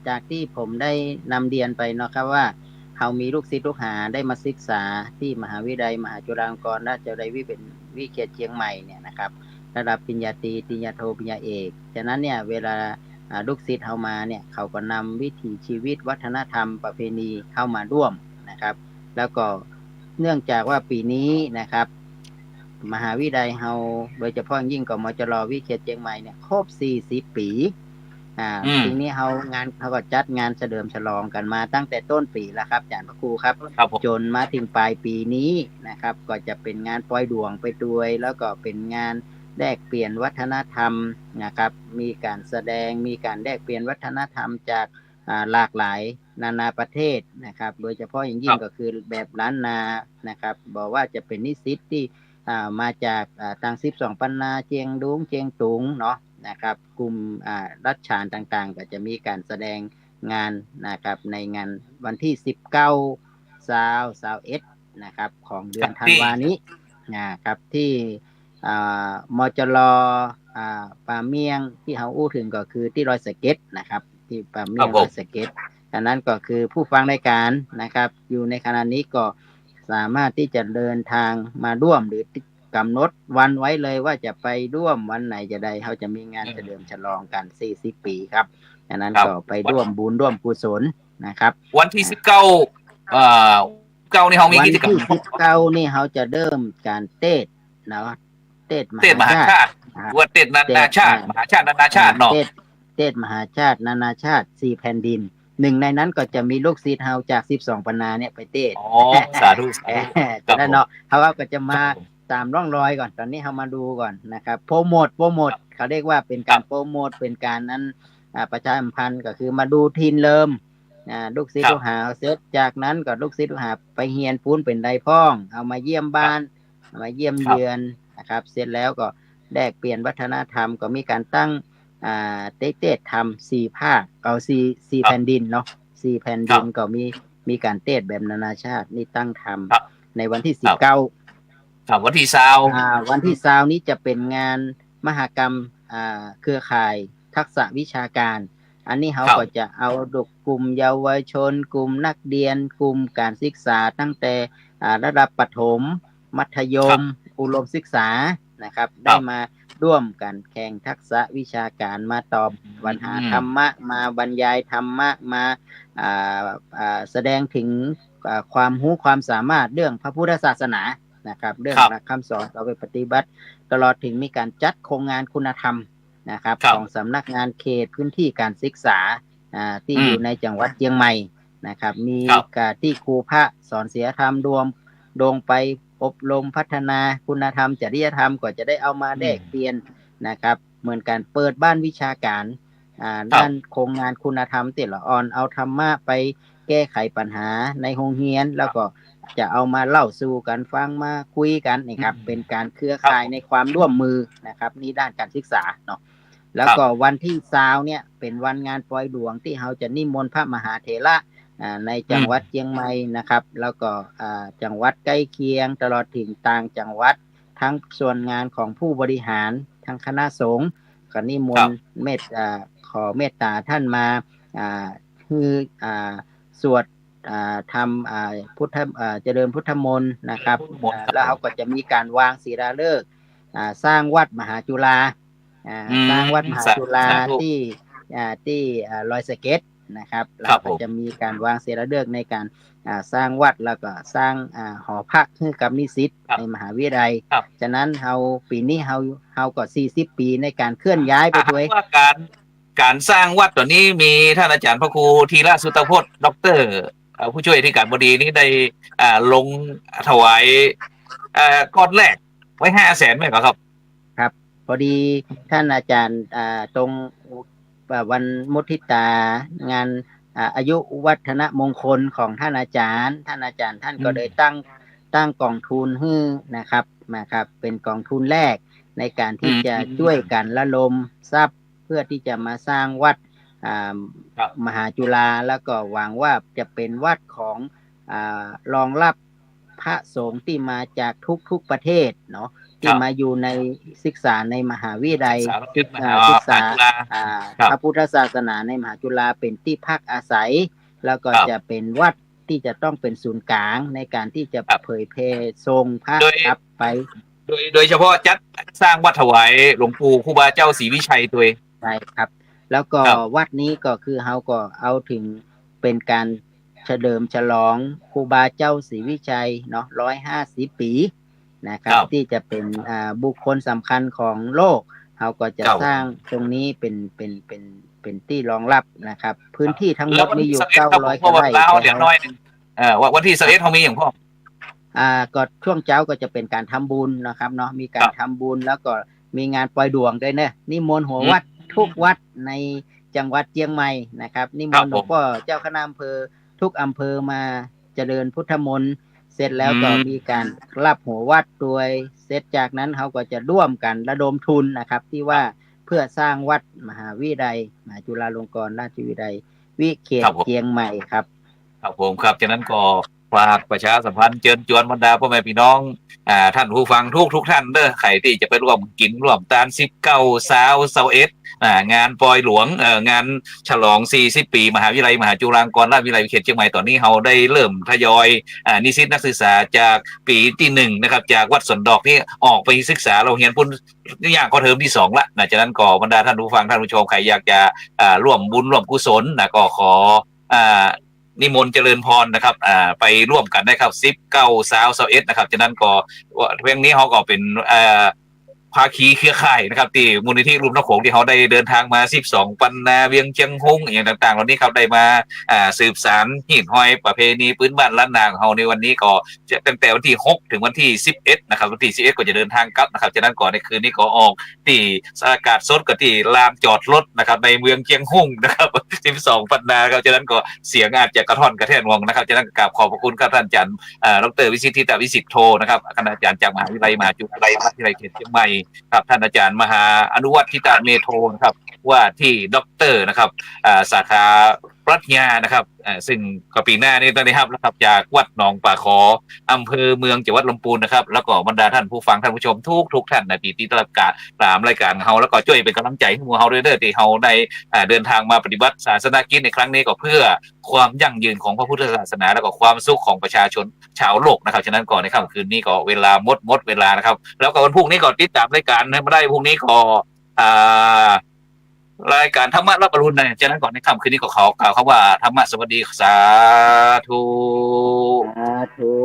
จากที่ผมได้นำเรียนไปเนาะครับว่าเขามีลูกศิษย์ลูกหาได้มาศึกษาที่มหาวิทยาลัยมหาจุฬาลงกรณราชวิทยาลัยวิเทศเชียงใหม่เนี่ยนะครับระดับปริญญาตรีปริญญาโทปริญญาเอกฉะนั้นเนี่ยเวลาลูกศิษย์เข้ามาเนี่ยเขาก็นำวิถีชีวิตวัฒนธรรมประเพณีเข้ามาร่วมนะครับแล้วก็เนื่องจากว่าปีนี้นะครับมหาวิทยาลัยเฮาโดยเฉพาะยิ่งกมจร.วิเทศเชียงใหม่เนี่ยครบ40 ปีปีนี้เขาก็จัดงานเฉลิมฉลองกันมาตั้งแต่ต้นปีแล้วครับอาจารย์พระครูครับจนมาถึงปลายปีนี้นะครับก็จะเป็นงานปล่อยดวงไปด้วยแล้วก็เป็นงานแลกเปลี่ยนวัฒนธรรมนะครับมีการแสดงมีการแลกเปลี่ยนวัฒนธรรมจากหลากหลายนานาประเทศนะครับโดยเฉพาะอย่างยิ่งก็คือแบบล้านนานะครับบอกว่าจะเป็นนิสิตที่มาจากทาง12ปันนาเจียงดุงเจียงตุงเนาะนะครับกลุ่มรัชฉานต่างๆก็จะมีการแสดงงานนะครับในงานวันที่19-21นะครับของเดือนธันวานี้นะครับที่มจร.ป่าเมียงที่เฮาอู้ถึงก็คือที่รอยสะเก็ดนะครับที่ป่าเมียงรอยสะเก็ดดังนั้นก็คือผู้ฟังรายการนะครับอยู่ในขณะนี้ก็สามารถที่จะเดินทางมาร่วมหรือกำหนดวันไว้เลยว่าจะไปร่วมวันไหนจะได้เขาจะมีงานเฉลิมฉลองกัน40 ปีครับดังนั้นก็ไปร่วมบุญร่วมกุศลนะครับวันที่19นี่เขามีกิจกรรมวันที่19นี่เขาจะเริ่มการเต้นเนาะเต้นมหาชาติว่าเต้นนานาชาติมหาชาตินานาชาติเนาะเต้นมหาชาตินานาชาติ4 แผ่นดินหนึ่งในนั้นก็จะมีลูกศิษย์เฮาจาก12ปันนาเนี่ยไปเต้นสาธุแต่นั่นเนาะเขาก็จะมาตามร่องรอยก่อนตอนนี้เฮามาดูก่อนนะครับโปรโมทเขาเรียกว่าเป็นการโปรโมทเป็นการนั้นประชาสัมพันธ์ก็คือมาดูทีนเริ่มลูกศิษย์ลูกหาเสร็จจากนั้นก็ลูกศิษย์ลูกหาไปเฮียนปูนเป็นไดพ้องเอามาเยี่ยมบ้านมาเยี่ยมเยือนนะครับเสร็จแล้วก็แลกเปลี่ยนวัฒนธรรมก็มีการตั้งเต้ทำ4 ภาคเอา4 แผ่นดินเนาะ4 แผ่นดินก็มีการเต้แบบนานาชาตินี่ตั้งทำในวันที่19วันที่20นี้จะเป็นงานมหกรรมเครือข่ายทักษะวิชาการอันนี้เขาก็จะเอากลุ่มเยาวชนกลุ่มนักเรียนกลุ่มการศึกษาตั้งแต่ระดับประถมมัธยมอุดมศึกษานะครับได้มาร่วมกันแข่งทักษะวิชาการมาตอบปัญหาธรรมะมาบรรยายธรรมะมาแสดงถึง ความรู้ความสามารถเรื่องพระพุทธศาสนานะครับเรื่องหลักคำสอนเอาไปปฏิบัติตลอดถึงมีการจัดโครงงานคุณธรรมนะครับของสำนักงานเขตพื้นที่การศึกษาที่อยู่ในจังหวัดเชียงใหม่นะครับมีการที่ครูพระสอนศีลธรรมรวมลงไปอบรมพัฒนาคุณธรรมจริยธรรมก็จะได้เอามาแลกเปลี่ยนนะครับเหมือนการเปิดบ้านวิชาการด้านโครงงานคุณธรรมแต่ละออนเอาธรรมะไปแก้ไขปัญหาในโรงเรียนแล้วก็จะเอามาเล่าสู่กันฟังมาคุยกันนะครับเป็นการเครือข่ายในความร่วมมือนะครับนี่ด้านการศึกษาเนาะแล้วก็วันที่20เนี่ยเป็นวันงานปล่อยหลวงที่เราจะนิมนต์พระมหาเถระในจังหวัดเชียงใหม่นะครับแล้วก็จังหวัดใกล้เคียงตลอดถึงต่างจังหวัดทั้งส่วนงานของผู้บริหารทั้งคณะสงฆ์ก็นิมนต์ขอเมตตาท่านมาคือสวดทำพุทธเจริญพุทธมนต์นะครับแล้วเขาก็จะมีการวางศิลาฤกษ์สร้างวัดมหาจุฬาสร้างวัดมหาจุฬาที่ลอยสเก็ตนะครับแล้วก็จะมีการวางศิลาฤกษ์ในการสร้างวัดแล้วก็สร้างหอพักให้กับนิสิตในมหาวิทยาลัยฉะนั้นเราปีนี้เราก็40 ปีในการเคลื่อนย้ายไปด้วยว่าการสร้างวัดตัวนี้มีท่านอาจารย์พระครูธีระสุตพจน์ด็อกเตอร์ผู้ช่วยที่การบดีนี้ได้ลงถวายก้อนแรกไว้500,000ไหมครับครับพอดีท่านอาจารย์ตรงวันมุทิตางานอายุวัฒนมงคลของท่านอาจารย์ท่านก็เลยตั้งกองทุนให้นะครับเป็นกองทุนแรกในการที่จะช่วยกันระดมทรัพย์เพื่อที่จะมาสร้างวัดมหาจุฬาแล้วก็หวังว่าจะเป็นวัดของรองรับพระสงฆ์ที่มาจากทุกประเทศเนาะที่มาอยู่ในศึกษาในมหาวิทยาลัยศึกษาพระพุทธศาสนาในมหาจุฬาเป็นที่พักอาศัยแล้วก็จะเป็นวัดที่จะต้องเป็นศูนย์กลางในการที่จะเผยแผ่ทรงพระกลับไปโดยเฉพาะจัดสร้างวัดถวายหลวงปู่ครูบาเจ้าศรีวิชัยตัวใช่ครับแล้วก็วัดนี้ก็คือเขาก็เอาถึงเป็นการเฉลิมฉลองครูบาเจ้าศรีวิชัยเนาะ150 ปีนะครับที่จะเป็นบุคคลสำคัญของโลกเขาก็จะสร้างตรงนี้เป็นที่รองรับนะครับพื้นที่ทั้งหมดมีอยู่900 ไร่เดี๋ยวน้อยนึงวันที่21เขามีอย่างพ่อก็ช่วงเช้าก็จะเป็นการทำบุญนะครับเนาะมีการทำบุญแล้วก็มีงานปล่อยดวงด้วยนะนิมนต์หัววัดทุกวัดในจังหวัดเชียงใหม่นะครับนิมนต์หลวงพ่อเจ้าคณะอำเภอทุกอำเภอมาเจริญพุทธมนต์เสร็จแล้วก็มีการรับหัววัดโดยเสร็จจากนั้นเขาก็จะร่วมกันระดมทุนนะครับที่ว่าเพื่อสร้างวัดมหาวิทยาลัยมหาจุฬาลงกรณราชวิทยาลัยวิเขตเชียงใหม่ครับครับผมครับฉะนั้นก็ฝากประชาสัมพันธ์เชิญชวนบรรดาพ่อแม่พี่น้องท่านผู้ฟังทุกท่านเด้อใครที่จะไปร่วมกินร่วมตาน19 21งานปอยหลวงงานฉลอง40 ปีมหาวิทยาลัยมหาจุฬาลงกรณราชวิทยาลัยเขตเชียงใหม่ตอนนี้เราได้เริ่มทยอยนิสิตนักศึกษาจากปีที่1นะครับจากวัดสวนดอกที่ออกไปศึกษาเราเรียนพุ่นอย่างก็เทอมที่2ละฉะนั้นก็บรรดาท่านผู้ฟังท่านผู้ชมใครอยากจะร่วมบุญร่วมกุศลก็ขอนิมนต์เจริญพรนะครับไปร่วมกันได้ครับ19 21นะครับฉะนั้นก็เรื่องนี้เขาก็เป็นภาคีเครือข่ายนะครับที่มูลนิธิรุ่มน้ำโขงที่เขาได้เดินทางมา12 ปันนาเวียงเชียงฮงอย่างต่างๆเหล่านี้ครับได้มาสืบสานหินห้อยประเพณีพื้นบ้านล้านนาของเขาในวันนี้ก็จะตั้งแต่วันที่6ถึงวันที่11นะครับวันที่11ก็จะเดินทางกลับนะครับฉะนั้นก่อนในคืนนี้ก็ออกที่อากาศสดก็ที่ลานจอดรถนะครับในเมืองเชียงฮงนะครับ12 ปันนาครับฉะนั้นก็เสียงอาจจะกระท่อนกระแท่นวงนะครับฉะนั้นกราบขอบพระคุณครับท่านอาจารย์ดร.วิสิทธิตวิสิทธิ์โทนะครับคณาจารย์จากมหาวิทยาลัยมหาจุฬาลงกรณราชวิทยาลัยเขตเชียงใหม่ครับท่านอาจารย์มหาอนุวัฒน์ทิตาเมโทนะครับว่าที่ด็อกเตอร์นะครับสาขาปรัชญานะครับซึ่งก็ปีหน้านี้นะครับจากวัดหนองป่าขออำเภอเมืองจังหวัดลำพูนนะครับแล้วก็บรรดาท่านผู้ฟังท่านผู้ชมทุกท่านในปีที่ตลอดการตามรายการเฮาแล้วก็ช่วยเป็นกำลังใจให้หมู่เฮาด้วยเด้อที่เฮาได้เดินทางมาปฏิบัติศาสนกิจในครั้งนี้ก็เพื่อความยั่งยืนของพระพุทธศาสนาแล้วก็ความสุขของประชาชนชาวโลกนะครับฉะนั้นก่อนในค่ำคืนนี้ก็เวลาหมดเวลานะครับแล้วก็วันพรุ่งนี้ก็ติดตามรายการมาได้พรุ่งนี้ก็ รายการธรรมะรับอรุณในจากนั้นก่อนในค่ำคืนนี้ก็ขอกล่าวคำว่าธรรมะสวัสดีสาธุ สาธุ